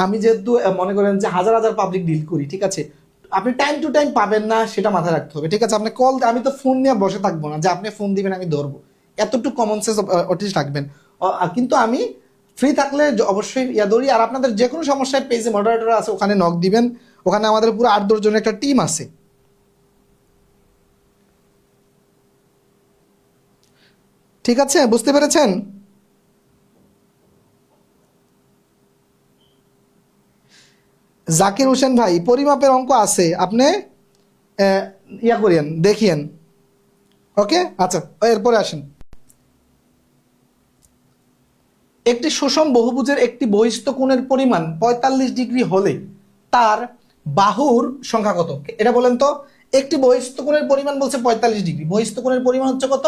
আমি যেহেতু মনে করেন যে হাজার হাজার পাবলিক ডিল করি, ঠিক আছে, আপনি টাইম টু টাইম পাবেন না সেটা মাথায় রাখতে হবে। ঠিক আছে, আপনি কল, আমি তো ফোন নিয়ে বসে থাকবো না যে আপনি ফোন দিবেন আমি ধরবো, এতটুকু কমন সেন্স অটিস্ট রাখবেন। কিন্তু আমি ফ্রি থাকলে অবশ্যই ধরি। আর আপনাদের যে কোনো সমস্যায় পেজে মডারেটর আছে, ওখানে নক দিবেন, ওখানে আমাদের পুরো 8-10 জনের একটা টিম আছে। ঠিক আছে, বুঝতে পেরেছেন? জাকির হোসেন ভাই, পরিমাপের অঙ্ক আছে, আপনি আহ, ইয়া করিয়েন, দেখিয়েন। ওকে, আচ্ছা, এরপরে আসেন। একটি সুষম বহুভুজের একটি বহিস্থ কোণের পরিমাণ 45 ডিগ্রি হলে তার বাহুর সংখ্যা কত? এটা বলেন তো। একটি বহিস্থ কোণের পরিমাণ বলছে 45 ডিগ্রি, বহিস্থ কোণের পরিমাণ হচ্ছে কত?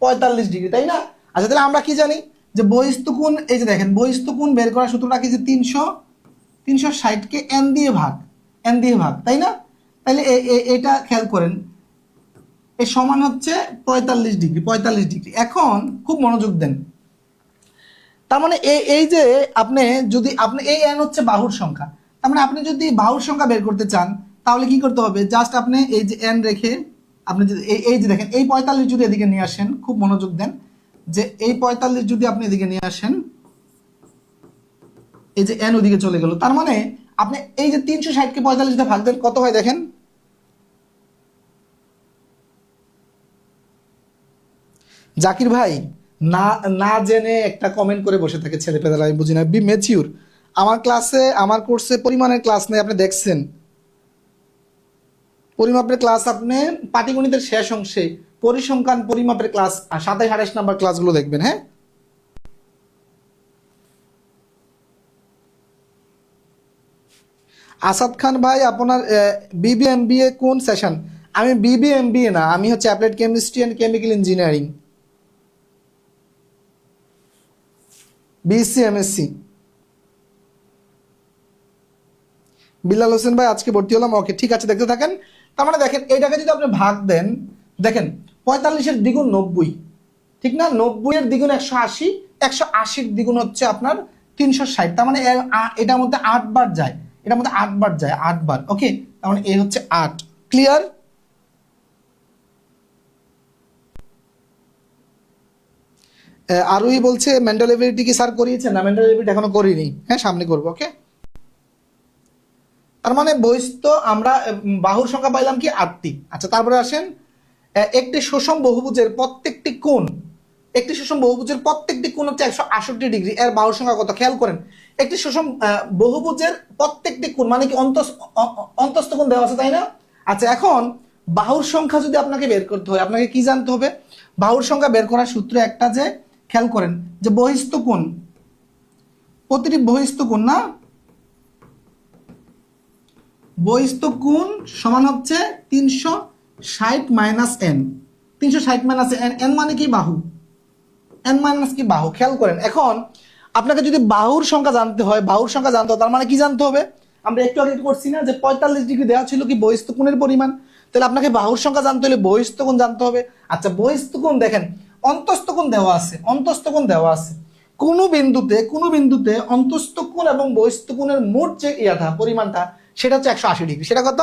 45 ডিগ্রি, তাই না? আচ্ছা, তাহলে আমরা কি জানি যে বহিস্থ কোণ, এই যে দেখেন বহিস্থ কোণ বের করার সূত্রটা কি, যে 360 কে এন দিয়ে ভাগ, তাই না? তাহলে এটা খেয়াল করেন, এর সমান হচ্ছে 45 ডিগ্রি, 45 ডিগ্রি। এখন খুব মনোযোগ দেন, তার মানে এই যে আপনি যদি আপনি এই এন হচ্ছে বাহুর সংখ্যা, তার মানে আপনি যদি বাহুর সংখ্যা বের করতে চান তাহলে কি করতে হবে? জাস্ট আপনি এই যে এন রেখে আপনি যদি এই যে দেখেন এই 45 যদি এদিকে নিয়ে আসেন, খুব মনোযোগ দেন, যে এই 45 যদি আপনি এদিকে নিয়ে আসেন, এই যে এন ওদিকে চলে গেল, তার মানে আপনি এই যে 360 কে 45 দিয়ে ভাগ দেন, কত হয় দেখেন? জাকির ভাই, না না জেনে একটা কমেন্ট করে বসে থাকে ছেলে পেলেরা, আমি বুঝি না। Be mature. আমার ক্লাসে, আমার কোর্সে পরিমাণের ক্লাস নেই, আপনি দেখছেন? পরিমাপের ক্লাস আপনি পাটিগণিতের শেষ অংশে পরিসংখ্যান পরিমাপের ক্লাস 27-28 নাম্বার ক্লাসগুলো দেখবেন, হ্যাঁ। আসাদ খান ভাই, আপনার বিবিএমবিএ কোন সেশন? আমি বিবিএমবিএ না, আমি হচ্ছে applied chemistry and chemical engineering, BSc MSc. Billal Hossain ভাই, আজকে ভর্তি হলাম, ওকে, ঠিক আছে, দেখতে থাকেন। তার মানে দেখেন এইটাকে যদি আপনি ভাগ দেন, দেখেন 45-এর দ্বিগুণ 90, ঠিক না? 90-এর দ্বিগুণ 180, 180-র দ্বিগুণ হচ্ছে আপনার 360, তার মানে এটার মধ্যে 8 বার যায়, এটার মধ্যে 8 বার যায়, 8 বার, ওকে। তার মানে এ হচ্ছে 8, ক্লিয়ার? আরোই বলছে মেন্টাল এবিলিটি কি স্যার করিয়েছেন? না, মেন্টাল এবিলিটি এখনো করিনি, হ্যাঁ, সামনে করবো, ওকে। তার মানে বহিস্থ আমরা বাহুর সংখ্যা পাইলাম কি 8টি। আচ্ছা, তারপরে আসেন, একটি সুষম বহুভুজের প্রত্যেকটি কোণ, একটি সুষম বহুভুজের প্রত্যেকটি কোণ হচ্ছে 168 ডিগ্রি, এর বাহুর সংখ্যা কত? খেয়াল করেন, একটি সুষম বহুভুজের প্রত্যেকটি কোণ মানে কি অন্তস্থ কোণ দেওয়া আছে, তাই না? আচ্ছা, এখন বাহুর সংখ্যা যদি আপনাকে বের করতে হয়, আপনাকে কি জানতে হবে? বাহুর সংখ্যা বের করার সূত্র একটা, যে খেয়াল করেন যে বহিস্থ কোণ, প্রতিটি বহিস্থ কোণ না, বহিস্থ কোণ সমান হচ্ছে 360 - n, 360 - n, n মানে কি বাহু, n মাইনাস কি বাহু। খেয়াল করেন, এখন আপনাকে যদি বাহুর সংখ্যা জানতে হয়, বাহুর সংখ্যা জানতে হয়, তার মানে কি জানতে হবে? আমরা একটু আগে করছি না যে 45 ডিগ্রি দেওয়া ছিল কি বহিস্থ কোণের পরিমাণ, তাহলে আপনাকে বাহুর সংখ্যা জানতে হলে বহিস্থ কোণ জানতে হবে। আচ্ছা, বহিস্থ কোণ দেখেন, অন্তস্থ কোণ দেওয়া আছে, অন্তস্থ কোণ দেওয়া আছে, কোনো বিন্দুতে অন্তস্থ কোণ এবং বহিস্থ কোণের মোট যে ইয়াটা পরিমাণটা, সেটা হচ্ছে 180 ডিগ্রি। সেটা কত?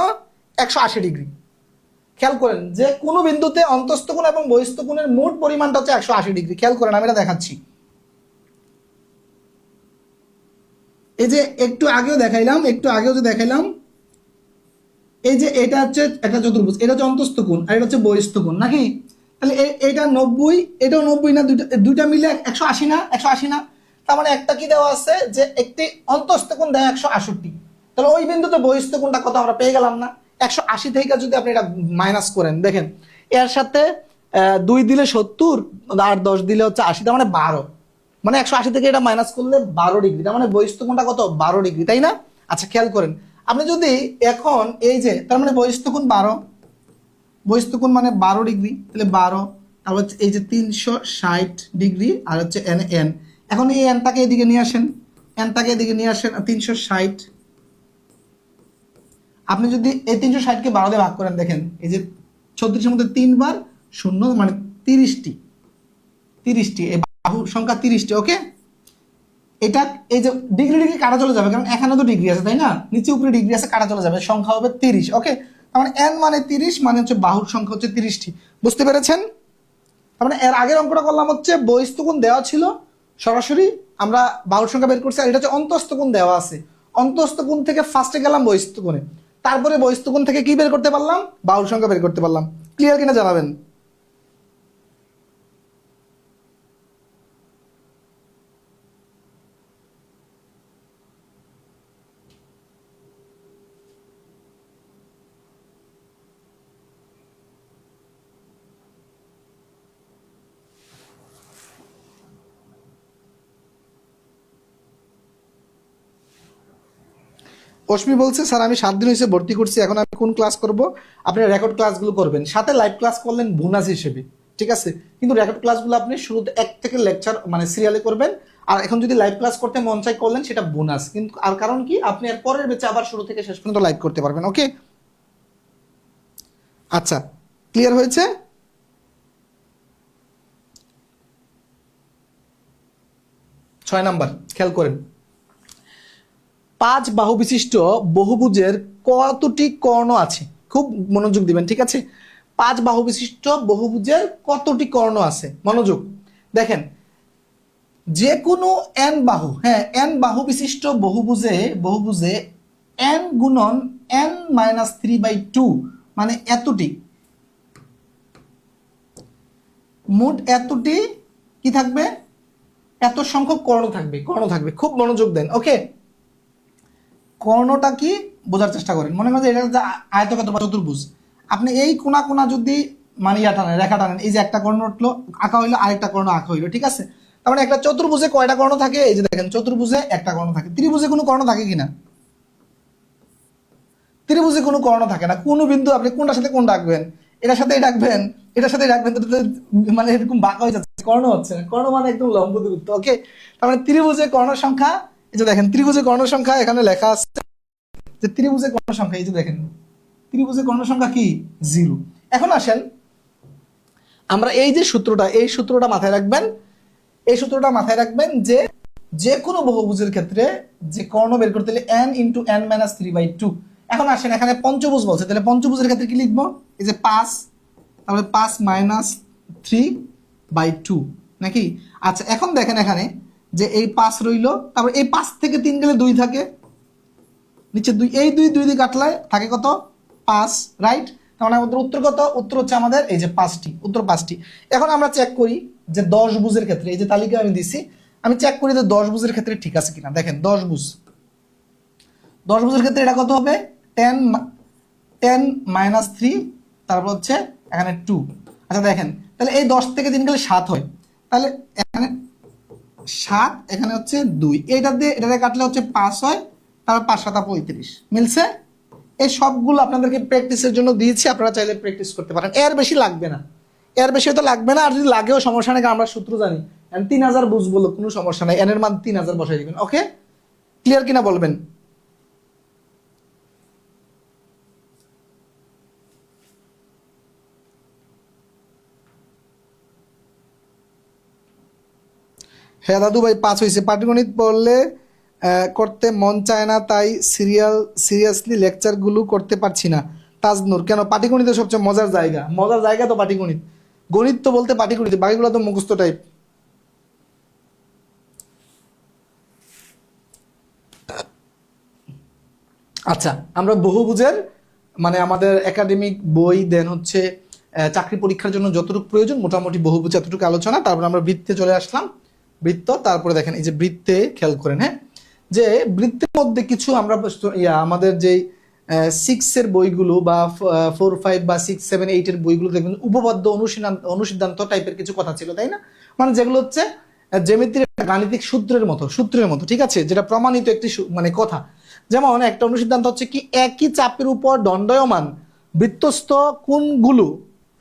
180 ডিগ্রি। খেয়াল করেন যে কোনো বিন্দুতে অন্তস্থ কোণ এবং বহিস্থ কোণের মোট পরিমাণটা হচ্ছে 180 ডিগ্রি। খেয়াল করেন, আমি এটা দেখাচ্ছি। এই যে একটু আগেও যে দেখাইলাম, এই যে এটা হচ্ছে একটা চতুর্ভুজ, এটা হচ্ছে অন্তস্থ কোণ আর এটা হচ্ছে বহিস্থ কোণ নাকি? তাহলে এটা 90, এটাও 90 না, দুইটা দুইটা মিলে 180 না, 180 না। তার মানে একটা কি দেওয়া আছে যে একটি অন্তস্থ কোণ দেওয়া 168। তাহলে ওই বিন্দুতে বহিস্থ কোণটা কত আমরা পেয়ে গেলাম না? 180 থেকে যদি আপনি এটা মাইনাস করেন, দেখেন এর সাথে 2 দিলে 70 আর 10 দিলে হচ্ছে 80, তার মানে 12। মানে 180 থেকে এটা মাইনাস করলে 12 ডিগ্রি, তার মানে বহিস্থ কোণটা কত? 12 ডিগ্রি, তাই না? আচ্ছা খেয়াল করেন, আপনি যদি এখন এই যে, তার মানে বহিস্থ কোণ 12, বহিস্থ কোণ মানে 12 ডিগ্রি, তাহলে 12, তারপর হচ্ছে এই যে 360 ডিগ্রি আর হচ্ছে এন এন। এখন এই এনটাকে এদিকে নিয়ে আসেন, এনটাকে এদিকে নিয়ে আসেন, 360। আপনি যদি এই 360কে 12 দিয়ে ভাগ করেন, দেখেন এই যে 36-এর মধ্যে 3 বার 0 মানে 30টি, 30টি, এই বাহু সংখ্যা 30টি। ওকে, এটা এই যে ডিগ্রি ডিগ্রি কাটা চলে যাবে, কারণ এখানে তো ডিগ্রি আছে তাই না, নিচে উপরে ডিগ্রি আছে, কাটা চলে যাবে, সংখ্যা হবে 30। ওকে, তার মানে n মানে 30, মানে হচ্ছে বাহুর সংখ্যা হচ্ছে 30টি। বুঝতে পেরেছেন? তার মানে এর আগের অঙ্কটা করলাম হচ্ছে বহিস্থ কোণ দেওয়া ছিল, সরাসরি আমরা বাহুর সংখ্যা বের করছি, আর এটা হচ্ছে অন্তস্থ কোণ দেওয়া আছে, অন্তস্থ কোণ থেকে ফার্স্টে গেলাম বহিস্থ কোণে, তারপরে বহিস্থ কোণ থেকে কি বের করতে পারলাম? বাহুর সংখ্যা বের করতে পারলাম। ক্লিয়ার কিনা জানাবেন। অশ্মি বলছে, স্যার আমি 7 দিন হয়েছে ভর্তি করছি, এখন আমি কোন ক্লাস করব? আপনি রেকর্ড ক্লাসগুলো করবেন, সাথে লাইভ ক্লাস করলেন বোনাস হিসেবে, ঠিক আছে? কিন্তু রেকর্ড ক্লাসগুলো আপনি শুরুতে 1 থেকে লেকচার মানে সিরিয়ালে করবেন, আর এখন যদি লাইভ ক্লাস করতে মন চাই করলেন, সেটা বোনাস। কিন্তু আর কারণ কি, আপনি আর পরের ব্যাচে আবার শুরু থেকে শেষ পর্যন্ত লাইভ করতে পারবেন। ওকে, আচ্ছা ক্লিয়ার হয়েছে? 6 নাম্বার খেয়াল করেন, 5 বাহু বিশিষ্ট বহুভুজের কতটি কর্ণ আছে? খুব মনোযোগ দিবেন, ঠিক আছে? 5 বাহু বিশিষ্ট বহুভুজের কতটি কর্ণ আছে? মনোযোগ দেখেন, যে কোনো n বাহু, হ্যাঁ n বাহু বিশিষ্ট বহুভুজে n গুণন n-3/2 মানে এতটি, মোট এতটি কি থাকবে? এত সংখ্যক কর্ণ থাকবে। খুব মনোযোগ দেন। ওকে, কর্ণটা কি বোঝার চেষ্টা করেন। মনে করেন এটা হচ্ছে আয়তক্ষেত্র বা চতুর্ভুজ, আপনি এই কোনা কোনা যদি মানে টানেন, রেখা টানেন, এই যে একটা কর্ণ উঠলো আঁকা হইলো, আরেকটা কর্ণ আঁকা হইলো, ঠিক আছে? তার মানে একটা চতুর্ভুজে কয়টা কর্ণ থাকে? এই যে দেখেন, চতুর্ভুজে একটা কর্ণ থাকে। ত্রিভুজে কোনো কর্ণ থাকে কিনা? ত্রিভুজে কোনো কর্ণ থাকে না। কোনো বিন্দু আপনি কোনটার সাথে কোন রাখবেন, এটার সাথে রাখবেন, এটার সাথে রাখবেন, তো মানে এরকম বাঁকা হয়ে যাচ্ছে, কর্ণ হচ্ছে না। কর্ণ মানে একদম লম্ব দূরত্ব। ওকে, তার মানে ত্রিভুজে কর্ণ সংখ্যা, এই যে দেখেন ত্রিভুজে কর্ণ সংখ্যা এখানে লেখা আছে, যে ত্রিভুজের কর্ণ সংখ্যা, এই যে দেখেন ত্রিভুজের কর্ণ সংখ্যা কি? 0। এখন আসেন আমরা এই সূত্রটা মাথায় রাখবেন, এই সূত্রটা মাথায় রাখবেন যে যে কোনো বহুভুজের ক্ষেত্রে যে কর্ণ বের করতে হলে n × n-3/2। এখন আসেন, এখানে পঞ্চভুজ বলছে, তাহলে পঞ্চভুজের ক্ষেত্রে কি লিখবো? এই যে 5, তাহলে 5-3/2 নাকি? আচ্ছা এখন দেখেন এখানে যে এই 5 রইলো, তারপর এই 5 থেকে 3 গেলে 2 থাকে, নিচে 2, এই 2 2 দিয়ে কাটলে থাকে কত? 5, রাইট? তার মানে আমাদের উত্তর কত? উত্তর হচ্ছে আমাদের এই যে 5টি, উত্তর 5টি। এখন আমরা চেক করি যে 10 ভুজের ক্ষেত্রে, এই যে তালিকা আমি দিছি, আমি চেক করি যে 10 ভুজের ক্ষেত্রে ঠিক আছে কিনা। দেখেন 10 ভুজের ক্ষেত্রে এটা কত হবে? 10-3, তারপর হচ্ছে এখানে 2। আচ্ছা দেখেন, তাহলে এই 10 থেকে 3 গেলে 7 হয়, তাহলে এখানে 7, এখানে হচ্ছে 2, এটা দিয়ে এটা কাটলে হচ্ছে 5 হয়, তারপর 5-7 35। মিলছে? এই সবগুলো আপনাদেরকে প্র্যাকটিসের জন্য দিয়েছি, আপনারা চাইলে প্র্যাকটিস করতে পারেন, এর বেশি লাগবে না, এর বেশি তো লাগবে না। আর যদি লাগেও সমস্যা নেই, আমরা সূত্র জানি, 3000 বুঝবো, কোনো সমস্যা নাই, এর মান 3000 বসাই দিবেন। ওকে, ক্লিয়ার কিনা বলবেন? হ্যাঁ দাদু ভাই 5 হয়েছে। পাটিগণিত পড়লে করতে মন চায় না, তাই সিরিয়াসলি লেকচারগুলো করতে পারছি না। তাজনুর, কেন? পাটিগণিতের সবচেয়ে মজার জায়গা তো পাটিগণিত। গণিত তো বলতে পাটিগণিত, বাকিগুলো তো মুখস্থ টাইপ। আচ্ছা, আমরা বহুভুজের মানে আমাদের একাডেমিক বই দেন হচ্ছে চাকরি পরীক্ষার জন্য যতটুকু প্রয়োজন মোটামুটি বহুভুজ এতটুকু আলোচনা, তারপরে আমরা বৃত্তে চলে আসলাম। বৃত্ত, তারপরে দেখেন এই যে বৃত্তে খেয়াল করেন, হ্যাঁ, যে বৃত্তের মধ্যে কিছু আমরা আমাদের যেই 6 এর বইগুলো বা 4, 5 বা 6, 7, 8 এর বইগুলো দেখবেন উপপাদ্য অনুসিদ্ধান্ত টাইপের কিছু কথা ছিল, তাই না? মানে যেগুলো হচ্ছে জ্যামিতির গাণিতিক সূত্রের মতো, ঠিক আছে, যেটা প্রমাণিত একটি মানে কথা। যেমন একটা অনুসিদ্ধান্ত হচ্ছে কি, একই চাপের উপর দণ্ডায়মান বৃত্তস্থ কোণগুলো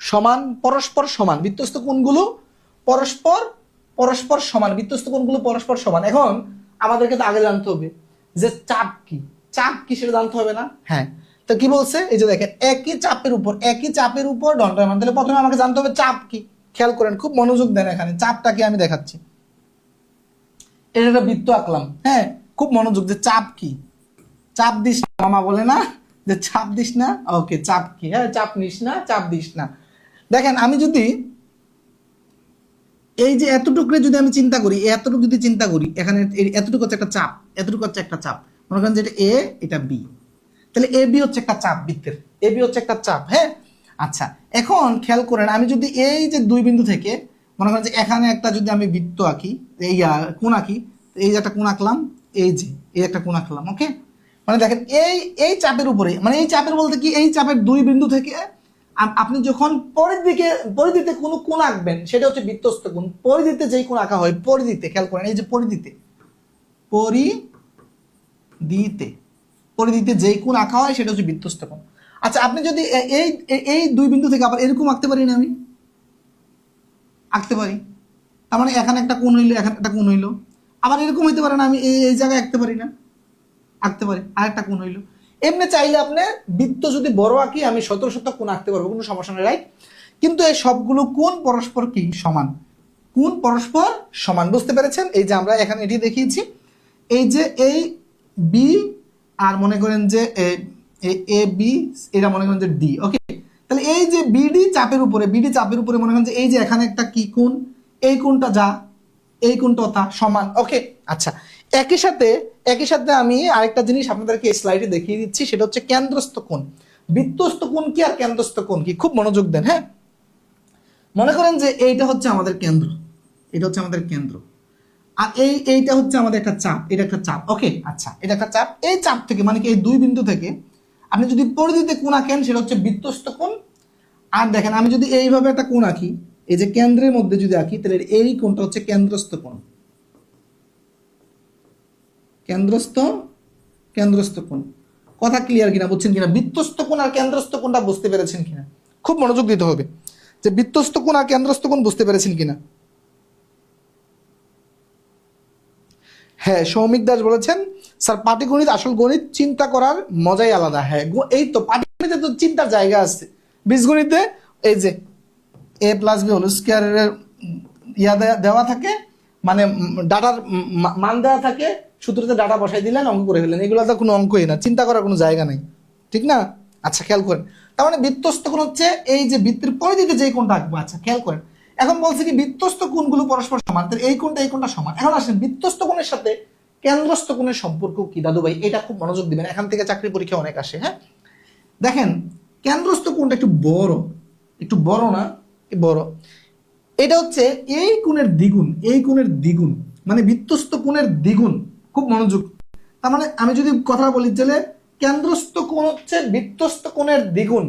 সমান পরস্পর সমান, বৃত্তস্থ কোণগুলো পরস্পর পরস্পর সমান, বৃত্তস্থ কোণগুলো পরস্পর সমান। এখন আমাদেরকে তো আগে জানতে হবে যে চাপ কি, চাপ কি সেটা জানতে হবে না? হ্যাঁ, তো কি বলছে, এই যে দেখেন একই চাপের উপর দণ্ডায়মান, তাহলে প্রথমে আমাকে জানতে হবে চাপ কি। খেয়াল করেন, খুব মনোযোগ দেন, এখানে চাপটাকে আমি দেখাচ্ছি। এটা একটা বৃত্ত আঁকলাম, হ্যাঁ, খুব মনোযোগ, যে চাপ কি। চাপ দিস না, মামা বলে না যে চাপ দিস না, ওকে, চাপ কি, হ্যাঁ, চাপ নিস না, চাপ দিস না। দেখেন আমি যদি এই যে এতটুকু যদি আমি চিন্তা করি, এতটুকু যদি চিন্তা করি, এখানে এতটুকু হচ্ছে একটা চাপ, এতটুকু হচ্ছে একটা চাপ, মনে করেন যে এটা এ, এটা বি, তাহলে এ বি হচ্ছে একটা চাপ, বৃত্তের এ বি হচ্ছে একটা চাপ, হ্যাঁ। আচ্ছা, এখন খেয়াল করেন, আমি যদি এই যে দুই বিন্দু থেকে মনে করেন যে এখানে একটা যদি আমি বৃত্ত আঁকি, এই কোণ আঁকি, এই যে একটা কোণ আঁকলাম, এই যে এই একটা কোণ আঁকলাম, ওকে। মানে দেখেন এই এই চাপের উপরে, মানে এই চাপের বলতে কি, এই চাপের দুই বিন্দু থেকে আপনি যখন পরিধিতে কোনো কোণ আঁকবেন সেটা হচ্ছে বৃত্তস্থ কোণ। পরিধিতে যেই কোণ আঁকা হয়, পরিধিতে খেয়াল করেন, এই যে পরিধিতে পরিধিতে যেই কোণ আঁকা হয় সেটা হচ্ছে বৃত্তস্থ কোণ। আচ্ছা, আপনি যদি এই এই দুই বিন্দু থেকে আবার এরকম আঁকতে পারি না, আমি আঁকতে পারি, তার মানে এখানে একটা কোণ হইলো, এখানে একটা কোণ হইলো, আবার এরকম হইতে পারে না, আমি এই জায়গায় আঁকতে পারি না, আঁকতে পারি, আরেকটা কোণ হইলো। এমনি চাইলে আপনি বৃত্ত যদি বড় আঁকি আমি শত শত কোণ আঁকতে পারবো, কোনো সমস্যা নেই, রাইট? কিন্তু এই সবগুলো কোণ পরস্পর কি সমান, কোণ পরস্পর সমান, বুঝতে পেরেছেন? এই যে আমরা এখানে এটি দেখিয়েছি, এই যে এই বি আর মনে করেন যে এ বি, এটা মনে করেন যে ডি, ওকে। তাহলে এই যে বিডি চাপের উপরে মনে করেন যে এই যে এখানে একটা কি কোণ, এই কোণটা যা, এই কোণটা তা সমান, ওকে। আচ্ছা, একই সাথে আমি আরেকটা জিনিস আপনাদেরকে এই স্লাইডে দেখিয়ে দিচ্ছি, সেটা হচ্ছে কেন্দ্রস্থ কোণ। বৃত্তস্থ কোণ কি আর কেন্দ্রস্থ কোণ কি, খুব মনোযোগ দেন, হ্যাঁ। মনে করেন যে এইটা হচ্ছে আমাদের কেন্দ্র, এটা হচ্ছে আমাদের কেন্দ্র, আর এইটা হচ্ছে আমাদের একটা চাপ, এটা একটা চাপ, ওকে। আচ্ছা, এটা একটা চাপ, এই চাপ থেকে মানে কি এই দুই বিন্দু থেকে আপনি যদি পরিধিতে কোণ আঁকেন সেটা হচ্ছে বৃত্তস্থ কোণ। আর দেখেন আমি যদি এইভাবে একটা কোণ আঁকি, এই যে কেন্দ্রের মধ্যে যদি আঁকি, তাহলে এই কোণটা হচ্ছে কেন্দ্রস্থ কোণ, কেন্দ্রস্থ কেন্দ্রস্থ কোণ। কথা ক্লিয়ার কিনা, বুঝছেন কিনা? বৃত্তস্থ কোণ আর কেন্দ্রস্থ কোণটা বুঝতে পেরেছেন কিনা? খুব মনোযোগ দিতে হবে, যে বৃত্তস্থ কোণ আর কেন্দ্রস্থ কোণ বুঝতে পেরেছেন কিনা? হ্যাঁ, সৌমিক দাস বলেছেন স্যার পাটিগণিত আসল গণিত, চিন্তা করার মজাই আলাদা। হ্যাঁ, এই তো পাটিগণিতে তো চিন্তার জায়গা আছে, বীজগণিতে এই যে এ প্লাস বি হোল স্কোয়ারের দেওয়া থাকে, মানে ডাটার মান দেওয়া থাকে, সূত্রতে ডাটা বসাই দিলেন, অঙ্ক করে ফেলেন, এগুলো তো কোনো অঙ্কই না, চিন্তা করার কোনো জায়গা নেই, ঠিক না? আচ্ছা, খেয়াল করেন, তার মানে বৃত্তস্থ কোণ হচ্ছে এই যে বৃত্তের পরিধিতে যে কোণটা আঁকবো। আচ্ছা, খেয়াল করেন, এখন বলছে কি বৃত্তস্থ কোণগুলো পরস্পর সমান, তাহলে এই কোণটা সমান। এখন আসেন বৃত্তস্থ কোণের সাথে কেন্দ্রস্থ কোণের সম্পর্ক কি দাদু ভাই, এটা খুব মনোযোগ দিবেন, এখান থেকে চাকরি পরীক্ষা অনেক আসে, হ্যাঁ। দেখেন কেন্দ্রস্থ কোণটা একটু বড় না, বড়, এটা হচ্ছে এই কোণের দ্বিগুণ, মানে বৃত্তস্থ কোণের দ্বিগুণ, খুব মনোযোগ। তার মানে আমি যদি কথা বলি তাহলে কেন্দ্রস্থ কোণ হচ্ছে বৃত্তস্থ কোণের দ্বিগুণ।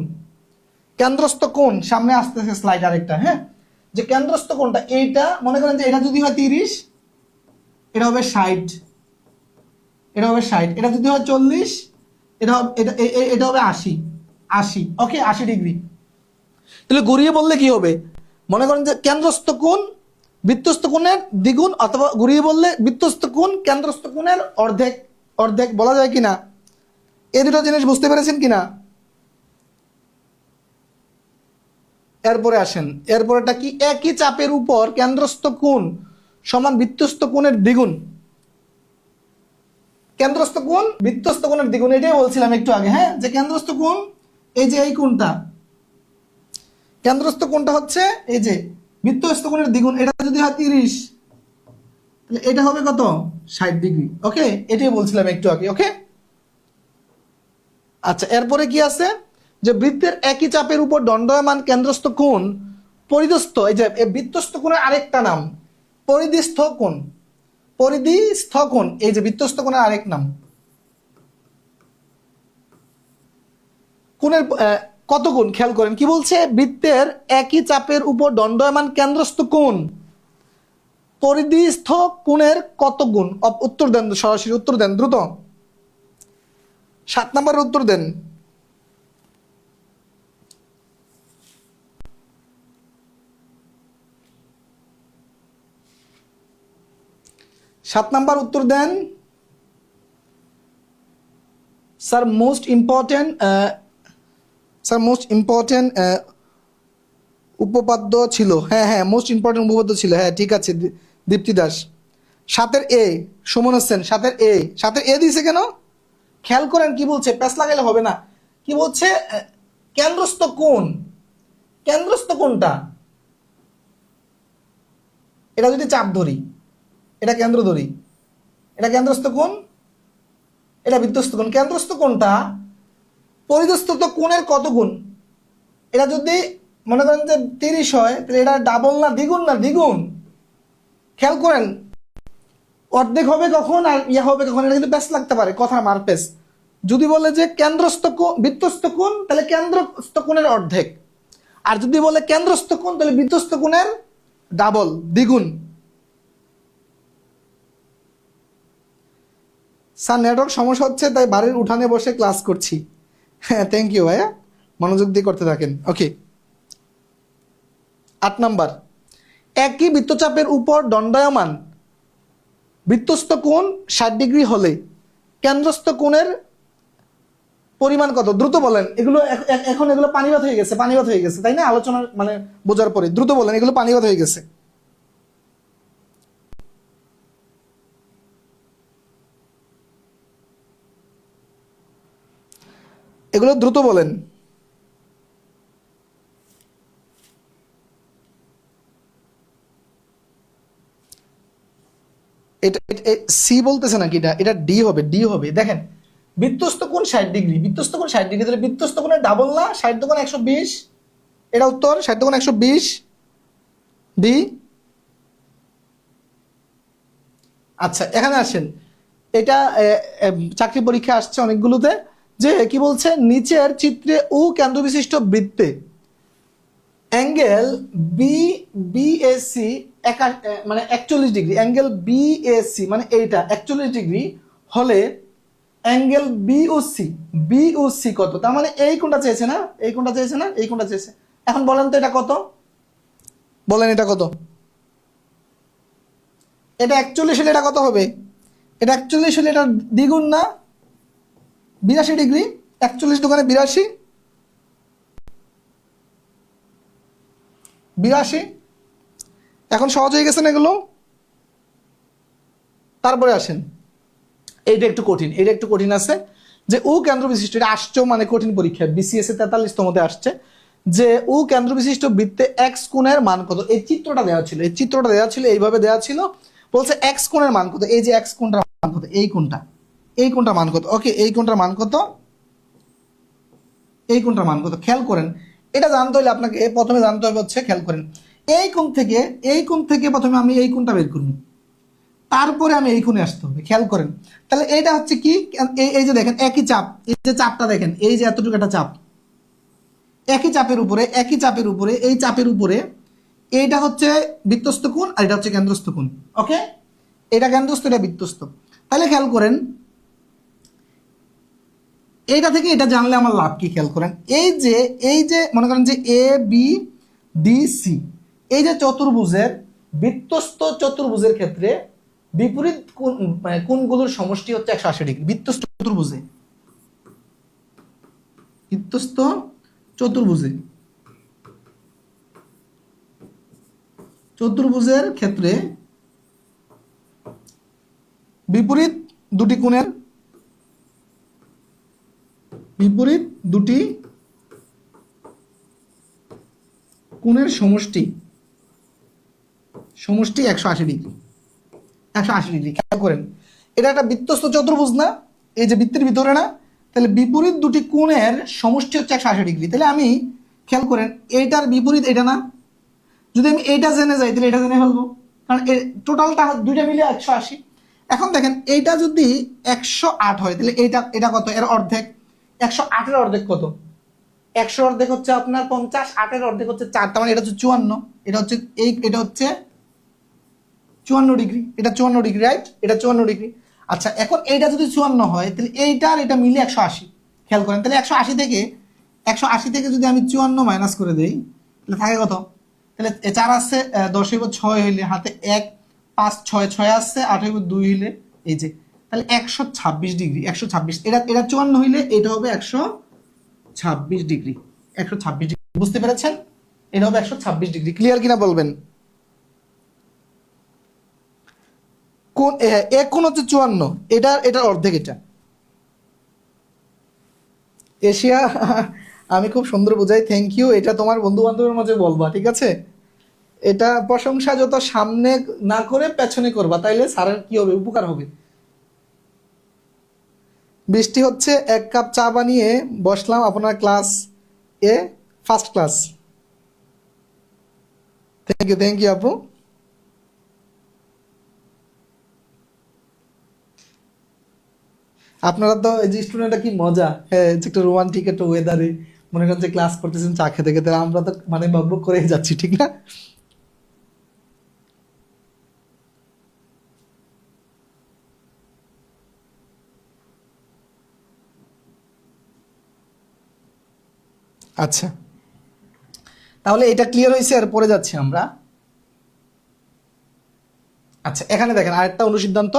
কেন্দ্রস্থ কোণ, সামনে আসতেছে স্লাইড আরেকটা, হ্যাঁ, যে কেন্দ্রস্থ কোণটা এইটা, মনে করেন যে এটা যদি হয় 30, এটা হবে 60, এটা হবে 60, এটা যদি হয় 40, এটা হবে 80, ওকে, 80 ডিগ্রি। তাহলে ঘুরিয়ে বললে কি হবে, মনে করেন যে কেন্দ্রস্থ কোণ বৃত্তস্থ কোণের দ্বিগুণ, অথবা ঘুরিয়ে বললে বৃত্তস্থ কোণ কেন্দ্রস্থ কোণের অর্ধেক, বলা যায় কিনা? এই দুটো জিনিস বুঝতে পেরেছেন কিনা? এরপরে আসেন, এরপরেটা কি, একই চাপের উপর কেন্দ্রস্থ কোণ সমান বৃত্তস্থ কোণের দ্বিগুণ। কেন্দ্রস্থ কোণ বৃত্তস্থ কোণের দ্বিগুণ, এটাই বলছিলাম একটু আগে, হ্যাঁ, যে কেন্দ্রস্থ কোণ এই যে এই কোণটা, কেন্দ্রস্থ কোণটা হচ্ছে এই যে বৃত্তস্থ কোণের দ্বিগুণ। এটা যদি হয় 30, তাহলে এটা হবে কত, 60 ডিগ্রি, ওকে। এটাই বলছিলাম একটু আগে, ওকে। আচ্ছা, এরপরে কি আছে, যে বৃত্তের একই চাপের উপর দণ্ডায়মান কেন্দ্রস্থ কোণ পরিধস্থ, এই যে বৃত্তস্থ কোণের আরেকটা নাম পরিধিস্থ কোণ। পরিধিস্থ কোণ এই যে বৃত্তস্থ কোণের আরেক নাম। কোণের কত গুণ খেয়াল করেন, কি বলছে, বৃত্তের একই চাপের উপর দণ্ডায়মান কেন্দ্রস্থ কোণ পরিধিস্থ কোণের কত গুণ। উত্তর দেন, সরাসরি উত্তর দেন দ্রুত, 7 নম্বরের উত্তর দেন। সাত নাম্বার উত্তর দেন স্যার। মোস্ট ইম্পর্টেন্ট উপপাদ্য ছিল, হ্যাঁ হ্যাঁ মোস্ট ইম্পর্টেন্ট উপপাদ্য ছিল, হ্যাঁ ঠিক আছে দীপ্তি দাস। 7-এর এ, সুমন হোসেন 7-এর এ দিয়েছে কেন, খেয়াল করেন কি বলছে, প্যাস লাগাইলে হবে না। কি বলছে, কেন্দ্রস্থ কোণ, কেন্দ্রস্থ কোণটা, এটা যদি চাপ ধরি, এটা কেন্দ্র ধরি, এটা কেন্দ্রস্থ কোণ, এটা বৃত্তস্থ কোণ। কেন্দ্রস্থ কোণটা পরিধস্থ কোণের কত গুণ। এটা যদি মনে করেন যে 30 হয়, তাহলে এটা ডাবল না দ্বিগুণ, না দ্বিগুণ। খেয়াল করেন অর্ধেক হবে কখন আর ইয়া হবে কখন, এটা কিন্তু প্যাস লাগতে পারে, কথার মার পেস। যদি বলে যে কেন্দ্রস্থ কোণ বৃত্তস্থ কোণ, তাহলে কেন্দ্রস্থ কোণের অর্ধেক। আর যদি বলে কেন্দ্রস্থ কোণ, তাহলে বৃত্তস্থ কোণের ডাবল, দ্বিগুণ। স্যার নেটওয়ার্ক সমস্যা হচ্ছে, তাই বাড়ির উঠানে বসে ক্লাস করছি। হ্যাঁ থ্যাংক ইউ ভাইয়া, মনোযোগ দিয়ে করতে থাকেন। ওকে, 8 নাম্বার, একই বৃত্তচাপের উপর দণ্ডায়মান বৃত্তস্থ কোণ 60 ডিগ্রি হলে কেন্দ্রস্থ কোণের পরিমাণ কত। দ্রুত বলেন, এগুলো এখন এগুলো পানিবাদ হয়ে গেছে, পানিবাদ হয়ে গেছে, তাই না, আলোচনার মানে বোঝার পরে দ্রুত বলেন, এগুলো পানিবাদ হয়ে গেছে। এগুলো দ্রুত বলেন। এটা সি বলতেছে নাকি, এটা ডি হবে, ডি হবে। দেখেন বৃত্তস্থ কোণ 60 ডিগ্রি, বৃত্তস্থ কোণ 60 ডিগ্রি, তাহলে বৃত্তস্থ কোণের ডাবল না, 60 দুগুণ 120, এটা উত্তর, 60 দুগুণ 120 ডি। আচ্ছা এখানে আসেন, এটা চাকরি পরীক্ষা আসছে অনেকগুলোতে, যে কি বলছে, নিচের চিত্রে ও কেন্দ্র বিশিষ্ট বৃত্তে অ্যাঙ্গেল বিএসি মানে 41 ডিগ্রি, অ্যাঙ্গেল বিএসি মানে এইটা 41 ডিগ্রি হলে অ্যাঙ্গেল বিওসি কত। তার মানে এই কোণটা চেয়েছে না, এই কোণটা চেয়েছে না, এই কোণটা চেয়েছে। এখন বলেন তো এটা কত, বলেন এটা কত। এটা 41 হলে এটা কত হবে, এটা 41 হলে এটা দ্বিগুণ না, 82 ডিগ্রি, 41 দোকানে 82, 82। এখন সহজ হয়ে গেছে না এগুলো। তারপরে আসেন, এইটা একটু কঠিন, এটা একটু কঠিন আছে, যে ও কেন্দ্র বিশিষ্ট, এটা আসছেও মানে কঠিন পরীক্ষা, বিসিএস এ 43তমতে আসছে, যে ও কেন্দ্র বিশিষ্ট বৃত্তে এক্স কোণের মান কত। এই চিত্রটা দেওয়া ছিল, এই চিত্রটা দেওয়া ছিল, এইভাবে দেওয়া ছিল, বলছে এক্স কোণের মান কত, এই যে এক্স কোণটার মান কত, এই কোণটা, এই কোণটার মান কত। ওকে, এই কোণটার মান কত, এই কোণটার মান কত, খেয়াল করেন। এটা জানতে হলে আপনাকে প্রথমে জানতে হবে হচ্ছে, খেয়াল করেন, এই কোণ থেকে, এই কোণ থেকে প্রথমে আমি এই কোণটা বের করব, তারপরে আমি এই কোণে আসতে হবে, খেয়াল করেন। তাহলে এইটা হচ্ছে কি, এই যে দেখেন একই চাপ, এই যে চাপটা দেখেন, এই যে এতটুকু একটা চাপ, একই চাপের উপরে, একই চাপের উপরে, এই চাপের উপরে এইটা হচ্ছে বৃত্তস্থ কোণ আর এটা হচ্ছে কেন্দ্রস্থ কোণ। ওকে, এটা কেন্দ্রস্থ, এটা বৃত্তস্থ। তাহলে খেয়াল করেন, এইটা থেকে এটা জানলে আমার লাভ কি, খেয়াল করেন, এই যে মনে করেন যে এ বি ডি সি, এই যে চতুর্ভুজের, বৃত্তস্থ চতুর্ভুজের ক্ষেত্রে বিপরীত কোণগুলোর সমষ্টি হচ্ছে 180 ডিগ্রি। বৃত্তস্থ চতুর্ভুজে, বৃত্তস্থ চতুর্ভুজে, চতুর্ভুজের ক্ষেত্রে বিপরীত দুটি কোণের, বিপরীত দুটি কোণের সমষ্টি, সমষ্টি 180 ডিগ্রি, 180 ডিগ্রি। খেয়াল করেন, এটা একটা বৃত্তস্থ চতুর্ভুজ না, এই যে বৃত্তের ভিতরে না, তাহলে বিপরীত দুটি কোণের সমষ্টি হচ্ছে 180 ডিগ্রি। তাহলে আমি খেয়াল করেন এইটার বিপরীত এটা না, যদি আমি এইটা জেনে যাই তাহলে এটা জেনে ফেলবো, কারণ টোটালটা দুইটা মিলে 180। এখন দেখেন এইটা যদি 108 হয় তাহলে এইটা এটা কত, এর অর্ধেক। 108-এর অর্ধেক কত, 100 অর্ধেক হচ্ছে আপনার 50, 8-এর অর্ধেক হচ্ছে 4, তার মানে এটা হচ্ছে 54, এটা হচ্ছে এটা হচ্ছে 54 ডিগ্রি, এটা 54 ডিগ্রি, রাইট, এটা 54 ডিগ্রি। আচ্ছা এখন এইটা যদি 54 হয় তাহলে এইটা আর এটা মিলে 180। খেয়াল করেন তাহলে 180 থেকে যদি আমি 54 মাইনাস করে দিই তাহলে থাকে কত, তাহলে 4 আসছে 10 হইব 6 হইলে হাতে 1, 5 6 6 আসছে 8 হইব 2 হইলে এই যে, তাহলে 126 ডিগ্রি, 126, এটা 54 হইলে এটা হবে 126 ডিগ্রি, 126 ডিগ্রি। বুঝতে পেরেছেন, এটা হবে 126 ডিগ্রি। ক্লিয়ার কিনা বলবেন। কোন এক কোণ হচ্ছে 54, এটার অর্ধেক এটা। এশিয়া আমি খুব সুন্দর বুঝাই, থ্যাংক ইউ। এটা তোমার বন্ধু বান্ধবের মাঝে বলবা, ঠিক আছে? এটা প্রশংসা যত সামনে না করে পেছনে করবা, তাইলে স্যারের কি হবে, উপকার হবে। বৃষ্টি হচ্ছে, 1 কাপ চা বানিয়ে বসলাম আপনার ক্লাস এ, ফার্স্ট ক্লাস। থ্যাংক ইউ আপু। আপনারা তো এই যে স্টুডেন্টরা কি মজা, হ্যাঁ, যে একটা রোমান্টিক একটা ওয়েদারে মনে করেন যে ক্লাস করতেছেন চা খেতে খেতে, আমরা তো মানে বকবক করেই যাচ্ছি, ঠিক না? আচ্ছা তাহলে এটা ক্লিয়ার হয়েছে, আর পরে যাচ্ছি আমরা। আচ্ছা এখানে দেখেন আরেকটা অনুসিদ্ধান্ত,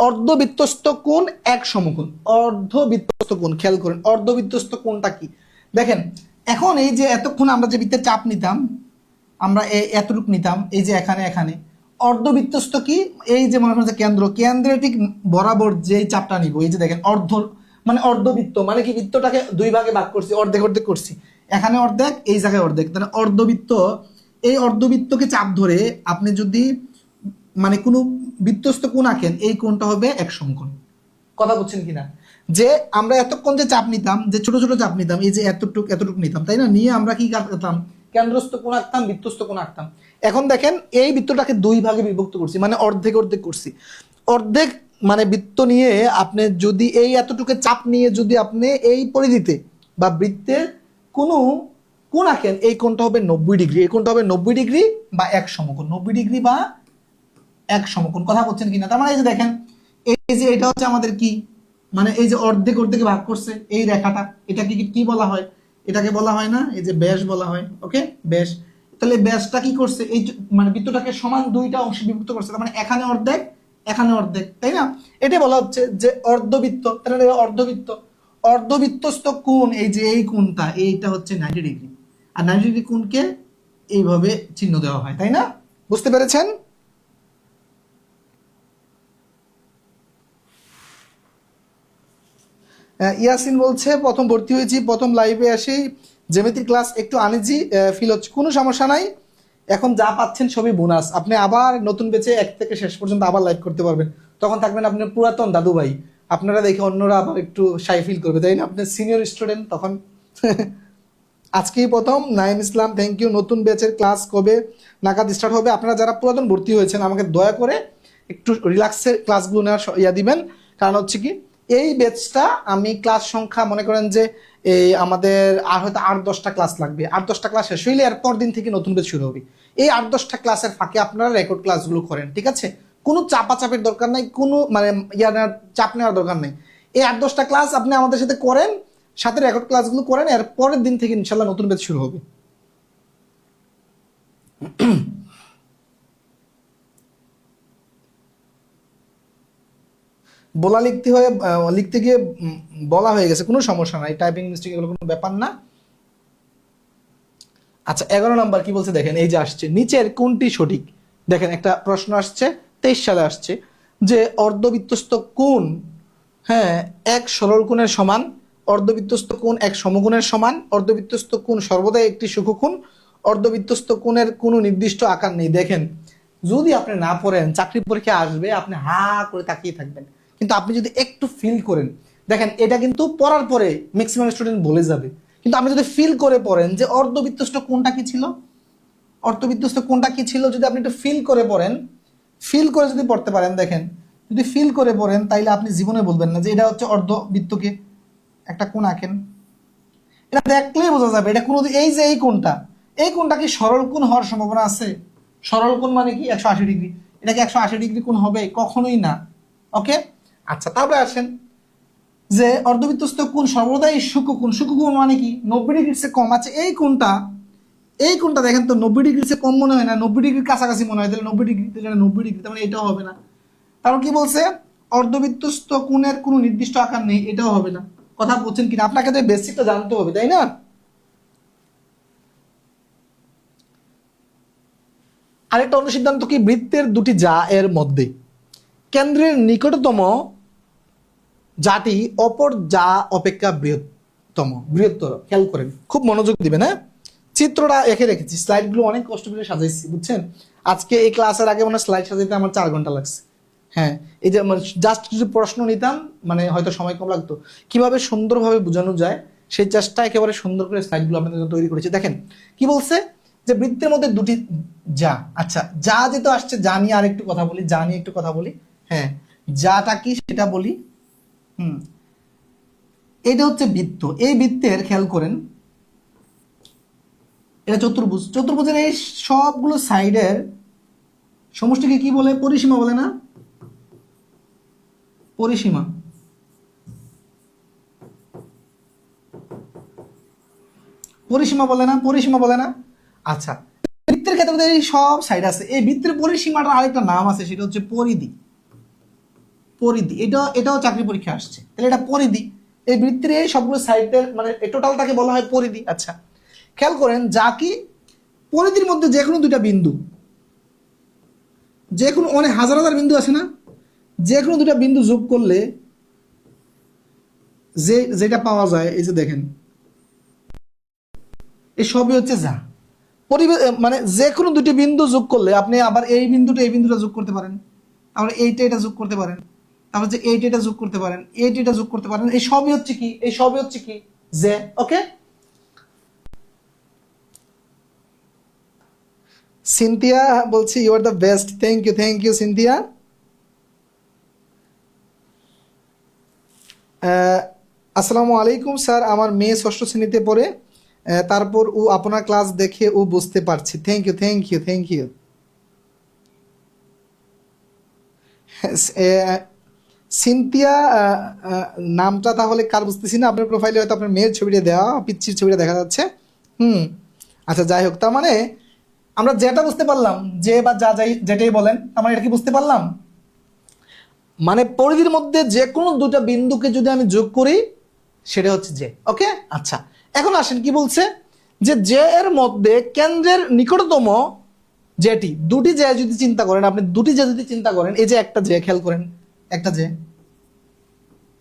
অর্ধবৃত্তস্থ কোণ এক সমকোণ। অর্ধবৃত্তস্থ কোণ, খেয়াল করেন অর্ধবৃত্তস্থ কোণটা কি। দেখেন এখন এই যে এতক্ষণ আমরা যে বৃত্তের চাপ নিতাম, আমরা এতটুক নিতাম, এই যে এখানে এখানে অর্ধবৃত্তস্থ কি, এই যে মনে করেন যে কেন্দ্রের ঠিক বরাবর যেই চাপটা নিব, এই যে দেখেন মানে অর্ধবৃত্ত মানে কি, বৃত্তটাকে দুই ভাগে ভাগ করছি, অর্ধেক অর্ধেক করছি, এখানে অর্ধেক এই জায়গায় অর্ধেক, তাহলে অর্ধবৃত্ত, এই অর্ধবৃত্তকে চাপ ধরে আপনি যদি মানে কোনো বৃত্তস্থ কোণ আঁকেন, এই কোণটা হবে এক সমকোণ। কথা বলছেন কিনা, যে আমরা এতক্ষণ যে চাপ নিতাম, যে ছোট ছোট চাপ নিতাম, এই যে এতটুক নিতাম, তাই না, নিয়ে আমরা কি করতাম, কেন্দ্রস্থ কোণ আঁকতাম, বৃত্তস্থ কোণ আঁকতাম। এখন দেখেন এই বৃত্তটাকে দুই ভাগে বিভক্ত করছি, মানে অর্ধেক অর্ধেক করছি। অর্ধেক মানে বৃত্ত নিয়ে আপনি যদি এই এতটুকু চাপ নিয়ে যদি আপনি এই পরিধিতে বা বৃত্তের কোনো কোণ আঁকেন, এই কোণটা হবে 90 ডিগ্রি, এই কোণটা হবে 90 ডিগ্রি বা এক সমকোণ, 90 ডিগ্রি বা এক সমকোণ। কথা বলছেন কিনা, তার মানে এই যে দেখেন এই যে এটা হচ্ছে আমাদের কি, মানে এই যে অর্ধেক অর্ধেকে ভাগ করছে এই রেখাটা, এটাকে কি বলা হয়, এটাকে বলা হয় না এই যে ব্যাস বলা হয়, ওকে ব্যাস। তাহলে ব্যাসটা কি করছে, এই মানে বৃত্তটাকে সমান দুইটা অংশে বিভক্ত করছে, তার মানে এখানে অর্ধেক এখানে অর্ধেক, তাই না? এটাই বলা হচ্ছে যে অর্ধবৃত্ত, তাহলে অর্ধবৃত্ত, অর্ধবৃত্তস্থ কোণ এই যে এই কোণটা, এইটা হচ্ছে 90 ডিগ্রি, আর 90 ডিগ্রি কোণকে এইভাবে চিহ্ন দেওয়া হয়, তাই না? বুঝতে পেরেছেন? ইয়াসিন বলছে প্রথম ভর্তি হয়েছি, প্রথম লাইভে এসেই জ্যামিতি ক্লাস একটু আনইজি ফিল হচ্ছে, কোনো সমস্যা নাই, এখন যা পাচ্ছেন সবই বোনাস। আপনি আবার নতুন বেচে 1 থেকে শেষ পর্যন্ত আবার লাইভ করতে পারবেন, তখন থাকবেন আপনার পুরাতন দাদু ভাই, আপনারা দেখে অন্যরা আবার একটু শাই ফিল করবে, তাই না? আপনার সিনিয়র স্টুডেন্ট তখন। আজকেই প্রথম, নাইম ইসলাম থ্যাংক ইউ। নতুন ব্যাচের ক্লাস কবে নাগাদ স্টার্ট হবে? আপনারা যারা পুরাতন ভর্তি হয়েছেন আমাকে দয়া করে একটু রিল্যাক্সের ক্লাসগুলো নেওয়ার দিবেন, কারণ হচ্ছে কি এই ব্যাচটা আমি ক্লাস সংখ্যা মনে করেন যে এই আমাদের আর হয়তো 8-10টা ক্লাস লাগবে, 8-10টা ক্লাস শেষ হইলে এরপর দিন থেকে নতুন ব্যাচ শুরু হবে। এই 8-10টা ক্লাসের ফাঁকে আপনারা রেকর্ড ক্লাসগুলো করেন, ঠিক আছে? কোনো চাপাচাপের দরকার নাই, কোনো মানে চাপ নেওয়ার দরকার নেই। এই 8-10টা ক্লাস আপনি আমাদের সাথে করেন, সাথে রেকর্ড ক্লাসগুলো করেন, এর পরের দিন থেকে ইনশাল্লাহ নতুন ব্যাচ শুরু হবে। লিখতে গিয়ে বলা হয়ে গেছে, কোনো সমস্যা নাই, টাইপিং মিস্টেক এগুলো কোনো ব্যাপার না। আচ্ছা 11 নাম্বার কি বলছে দেখেন, এই যে আসছে নিচের কোনটি সঠিক। দেখেন একটা প্রশ্ন আসছে 23 সালে আসছে যে অর্ধবৃত্তস্থ কোণ, হ্যাঁ, এক সরল কোণের সমান, অর্ধবৃত্তস্থ কোণ এক সমকোণের সমান, অর্ধবৃত্তস্থ কোণ সর্বদাই একটি সূক্ষ্মকোণ, অর্ধবৃত্তস্থ কোণের কোনো নির্দিষ্ট আকার নেই। দেখেন যদি আপনি না পড়েন চাকরি পরীক্ষা আসবে আপনি হা করে তাকিয়ে থাকবেন, কিন্তু আপনি যদি একটু ফিল করেন দেখেন এটা কিন্তু পড়ার পরে ম্যাক্সিমাম স্টুডেন্ট বলে যাবে, কিন্তু আপনি যদি ফিল করে পড়েন যে অর্ধবৃত্তস্থ কোণটা কি ছিল, অর্ধবৃত্তস্থ কোণটা কি ছিল, যদি আপনি একটু ফিল করে পড়েন, ফিল করে যদি পড়তে পারেন, দেখেন যদি ফিল করে পড়েন তাইলে আপনি জীবনে বলবেন না যে এটা হচ্ছে অর্ধবৃত্তকে একটা কোণ আঁকেন। এটা দেখলেই বোঝা যাবে এটা কোনো, এই যে এই কোণটা কি সরল কোণ হওয়ার সম্ভাবনা আছে? সরল কোণ মানে কি 180 ডিগ্রি, এটা কি 180 ডিগ্রি কোণ হবে? কখনোই না। ওকে, আচ্ছা তারপরে আসেন যে অর্ধবৃত্তস্থ কোণ সর্বদাই সূক্ষ্মকোণ। সূক্ষ্মকোণ মানে কি 90 ডিগ্রির চেয়ে কম। আচ্ছা এই কোণটা দেখেন তো 90 ডিগ্রির চেয়ে কম মনে হয় না, 90 ডিগ্রির কাছাকাছি মনে হয়, তাহলে 90 ডিগ্রি, তাহলে 90 ডিগ্রি, তার মানে এটাও হবে না। তারপর কি বলছে, অর্ধবৃত্তস্থ কোণের কোনো নির্দিষ্ট আকার নেই, এটাও হবে না। কথা বলছেন কিনা? আপনাকে তো বেসিকটা জানতে হবে, তাই না? আরেকটা অনুসিদ্ধান্ত কি, বৃত্তের দুটি যা এর মধ্যে কেন্দ্রের নিকটতম জাটি অপর যা অপেক্ষা বৃহত্তর। খেয়াল করেন, খুব মনোযোগ দিবেন। হ্যাঁ, চিত্রটা এঁকে রেখেছি, স্লাইডগুলো অনেক কষ্ট করে সাজাইছি, বুঝছেন? আজকে এই ক্লাসের আগে মানে স্লাইড সাজাইতে আমার 4 ঘন্টা লাগছে। হ্যাঁ, এই যে জাস্ট যদি প্রশ্ন নিতাম মানে হয়তো সময় কম লাগতো। কিভাবে সুন্দরভাবে বোঝানো যায় সেই চেষ্টা একেবারে সুন্দর করে স্লাইডগুলো আপনাদের জন্য তৈরি করেছি। দেখেন কি বলছে, যে বৃত্তের মধ্যে দুটি যা। আচ্ছা, যা যেহেতু আসছে, যা নিয়ে আরেকটু কথা বলি, যা নিয়ে একটু কথা বলি। হ্যাঁ, যাটা কি সেটা বলি। এটা হচ্ছে বৃত্ত, এই বৃত্তের খেয়াল করেন এটা চতুর্ভুজ, চতুর্ভুজের এই সবগুলো সাইডের সমষ্টিকে কি বলে? পরিসীমা বলে না? পরিসীমা। পরিসীমা বলে না? পরিসীমা বলে না? আচ্ছা, বৃত্তের ক্ষেত্রে এই সব সাইড আছে, এই বৃত্তের পরিসীমাটার আরেকটা নাম আছে, সেটা হচ্ছে পরিধি। পরিধি, এটাও চাকরি পরীক্ষা আসছে, তাহলে এটা পরিধি। এই বৃত্তের এই সবগুলো সাইডের মানে টোটালটাকে বলা হয় পরিধি। আচ্ছা, খেয়াল করেন, যা কি পরিধির মধ্যে যে কোনো দুইটা বিন্দু, যে কোনো অনেক হাজার হাজার বিন্দু আছে না, যে কোনো দুইটা বিন্দু যোগ করলে যেটা পাওয়া যায়, এই যে দেখেন এই সবই হচ্ছে যা। মানে যে কোনো দুটি বিন্দু যোগ করলে আপনি আবার এই বিন্দুটা যোগ করতে পারেন, তারপরে এটা যোগ করতে পারেন, তারপরে যে এটা যোগ করতে পারেন, এটা যোগ করতে পারেন, এই সবই হচ্ছে কি? এই সবই হচ্ছে কি? যে। ওকে, সিনথিয়া বলছি you are the best. Thank you Sinthia. আসসালামু আলাইকুম স্যার, আমার মেয়ে ষষ্ঠ শ্রেণীতে পড়ে, তারপর ও আপনার ক্লাস দেখে ও বুঝতে পারছি। Thank you. সিনথিয়া নামটা তাহলে কার বুঝতেছি না, আপনার প্রোফাইলে হয়তো আপনার মেয়ের ছবিটা দেওয়া, পিচ্ছির ছবিটা দেখা যাচ্ছে। আচ্ছা যাই হোক, তার মানে আমরা যেটা বুঝতে পারলাম, যে বা যা যাই যেটাই বলেন, আমরা এটা কি বুঝতে পারলাম, মানে পরিধির মধ্যে যে কোনো দুটা বিন্দুকে যদি আমি যোগ করি সেটা হচ্ছে যে। ওকে, আচ্ছা এখন আসেন কি বলছে, যে এর মধ্যে কেন্দ্রের নিকটতম যেটি, দুটি যে যদি চিন্তা করেন আপনি, দুটি যে যদি চিন্তা করেন, এই যে একটা যে, খেয়াল করেন একটা যে,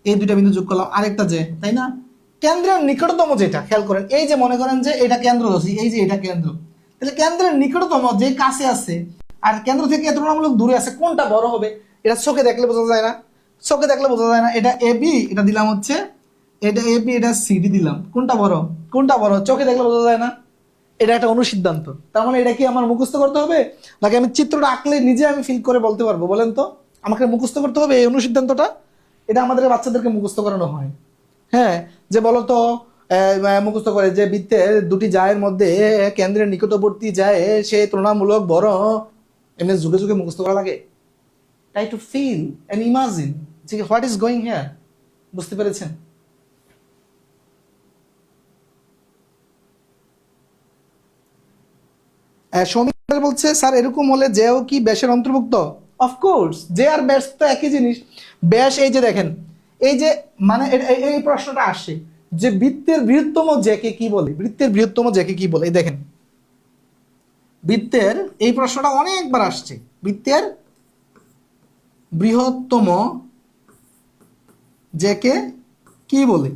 এই দুইটা বিন্দু যোগ করলাম, আরেকটা যে, তাই না? কেন্দ্রের নিকটতম যেটা, খেয়াল করেন এই যে মনে করেন যে এটা কেন্দ্র ধরছি, এই যে এটা কেন্দ্র, তাহলে কেন্দ্রের নিকটতম যে কাছে আছে আর কেন্দ্র থেকে এত তুলনামূলক দূরে আছে, কোনটা বড় হবে? এটা চোখে দেখলে বোঝা যায় না? চোখে দেখলে বোঝা যায় না? এটা এ বি, এটা দিলাম হচ্ছে, এটা এ বি, এটা সি ডি দিলাম, কোনটা বড়? কোনটা বড়? চোখে দেখলে বোঝা যায় না? এটা একটা অনুসিদ্ধান্ত। তার মানে এটা কি আমার মুখস্থ করতে হবে, নাকি আমি চিত্রটা আঁকলে নিজে আমি ফিল করে বলতে পারবো? বলেন তো, আমাকে মুখস্থ করতে হবে এই অনুসিদ্ধান্তটা? এটা আমাদের বাচ্চাদেরকে মুখস্থ করানো হয়। হ্যাঁ, যে বলতো মুখস্থ করে যে বৃত্তের দুটি জায়ের মধ্যে কেন্দ্রের নিকটবর্তী যায় সে তুলনামূলক বড়, এমনি যুগে যুগে মুখস্থ করা লাগে? Try to feel and imagine যে হোয়াট ইজ গোয়িং হিয়ার। বুঝতে পেরেছেন? সমীর বলছে স্যার এরকম হলে যেও কি ব্যাসের অন্তর্ভুক্ত? অফকোর্স, যে আর ব্যাস তো একই জিনিস। ব্যাস, এই যে দেখেন, এই যে মানে এই প্রশ্নটা আসে যে বৃত্তের বৃহত্তম জ্যাকে কি বলে? বৃত্তের বৃহত্তম জ্যাকে কি বলে? এই দেখেন, বৃত্তের এই প্রশ্নটা অনেকবার আসছে, বৃত্তের বৃহত্তম জ্যাকে কি বলে?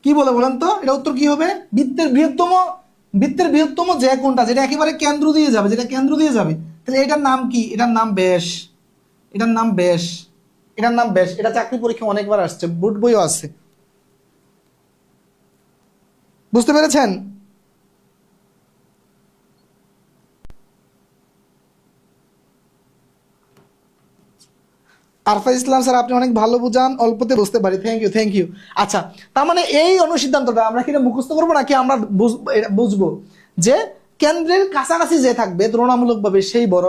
কি বলে বলেন তো, এটা উত্তর কি হবে? বৃত্তের বৃহত্তম জ্যা কোনটা, যেটা একেবারে কেন্দ্র দিয়ে যাবে, যেটা কেন্দ্র দিয়ে যাবে, তাহলে এটার নাম কি? এটার নাম ব্যাস। এটার নাম ব্যাস। এটার নাম ব্যাস। এটা চাকরি পরীক্ষা অনেকবার আসছে, বোর্ড বইও আছে। বুঝতে পেরেছেন? আরফা ইসলাম স্যার, আপনি অনেক ভালো বুঝান, অল্পতে বুঝতে পারি। Thank you, thank you. আচ্ছা, তার মানে এই অনুসিদ্ধান্তটা আমরা কি মুখস্থ করবো নাকি আমরা বুঝবো যে কেন্দ্রের কাছাকাছি যে থাকবে তুলনামূলকভাবে সেই বড়,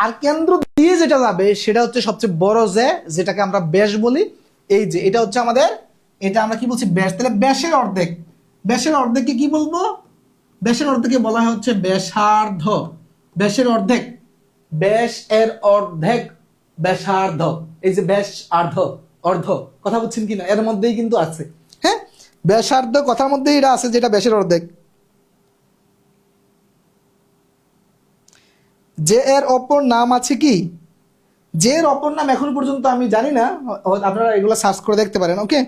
আর কেন্দ্র দিয়ে যেটা যাবে সেটা হচ্ছে সবচেয়ে বড়, যেটাকে আমরা ব্যাস বলি। এই যে এটা হচ্ছে আমাদের, এটা আমরা কি বলছি, ব্যাস। তাহলে ব্যাসের অর্ধেক, ব্যাসের অর্ধেককে কি বলবো? ব্যাসের অর্ধেককে বলা হয় হচ্ছে ব্যাসার্ধ। ব্যাসের অর্ধেক, ব্যাস এর অর্ধেক ব্যাসার্ধ। এই যে ব্যাস আর্ধ, অর্ধ, কথা বলছেন কিনা, এর মধ্যেই কিন্তু আছে। হ্যাঁ, ব্যাসার্ধ কথার মধ্যেই এটা আছে, যেটা ব্যাসের অর্ধেক। যে এর অপর নাম আছে কি? যে এর অপর নাম এখন পর্যন্ত আমি জানি না, আপনারা এগুলো সার্চ করে দেখতে পারেন। ওকে,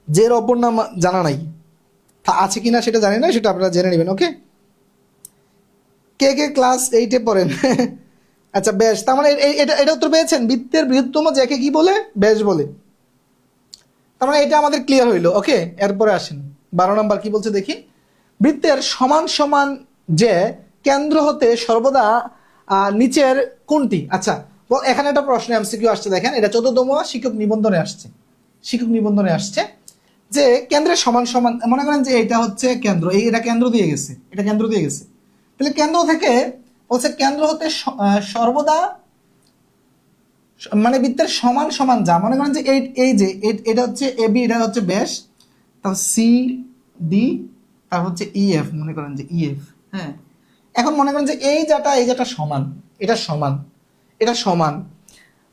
যে এর অপর নাম জানা নাই, আছে কিনা সেটা জানি না, সেটা আপনারা জেনে নেবেন। ওকে, কে কে ক্লাস 8-এ পড়েন? আচ্ছা, ব্যাস। তার মানে এটা এটা উত্তর পেয়েছেন, বৃত্তের বৃহত্তম যাকে কি বলে? ব্যাস বলে। তার মানে এটা আমাদের ক্লিয়ার হইলো। ওকে, এরপরে আসেন 12 নাম্বার কি বলছে দেখি। বৃত্তের সমান সমান যে কেন্দ্র হতে সর্বদা নিচের কোনটি? আচ্ছা, এখানে একটা প্রশ্ন এমসিকিউ আসছে, দেখেন, এটা 14তম শিক্ষক নিবন্ধনে আসছে। শিক্ষক নিবন্ধনে আসছে যে কেন্দ্রের সমান সমান, মনে করেন যে এটা হচ্ছে কেন্দ্র, এটা কেন্দ্র দিয়ে গেছে, এটা কেন্দ্র দিয়ে গেছে। তাহলে কেন্দ্র থেকে বলছে কেন্দ্র হতে সর্বদা, মানে বৃত্তের সমান সমান যা, মনে করেন যে এই যে এটা হচ্ছে এবি, এটা হচ্ছে ব্যাস, তারপর সি ডি, তারপর হচ্ছে ইএফ, মনে করেন যে ইএফ। হ্যাঁ, এখন মনে করেন যে এই যাটা সমান, এটা সমান, এটা সমান।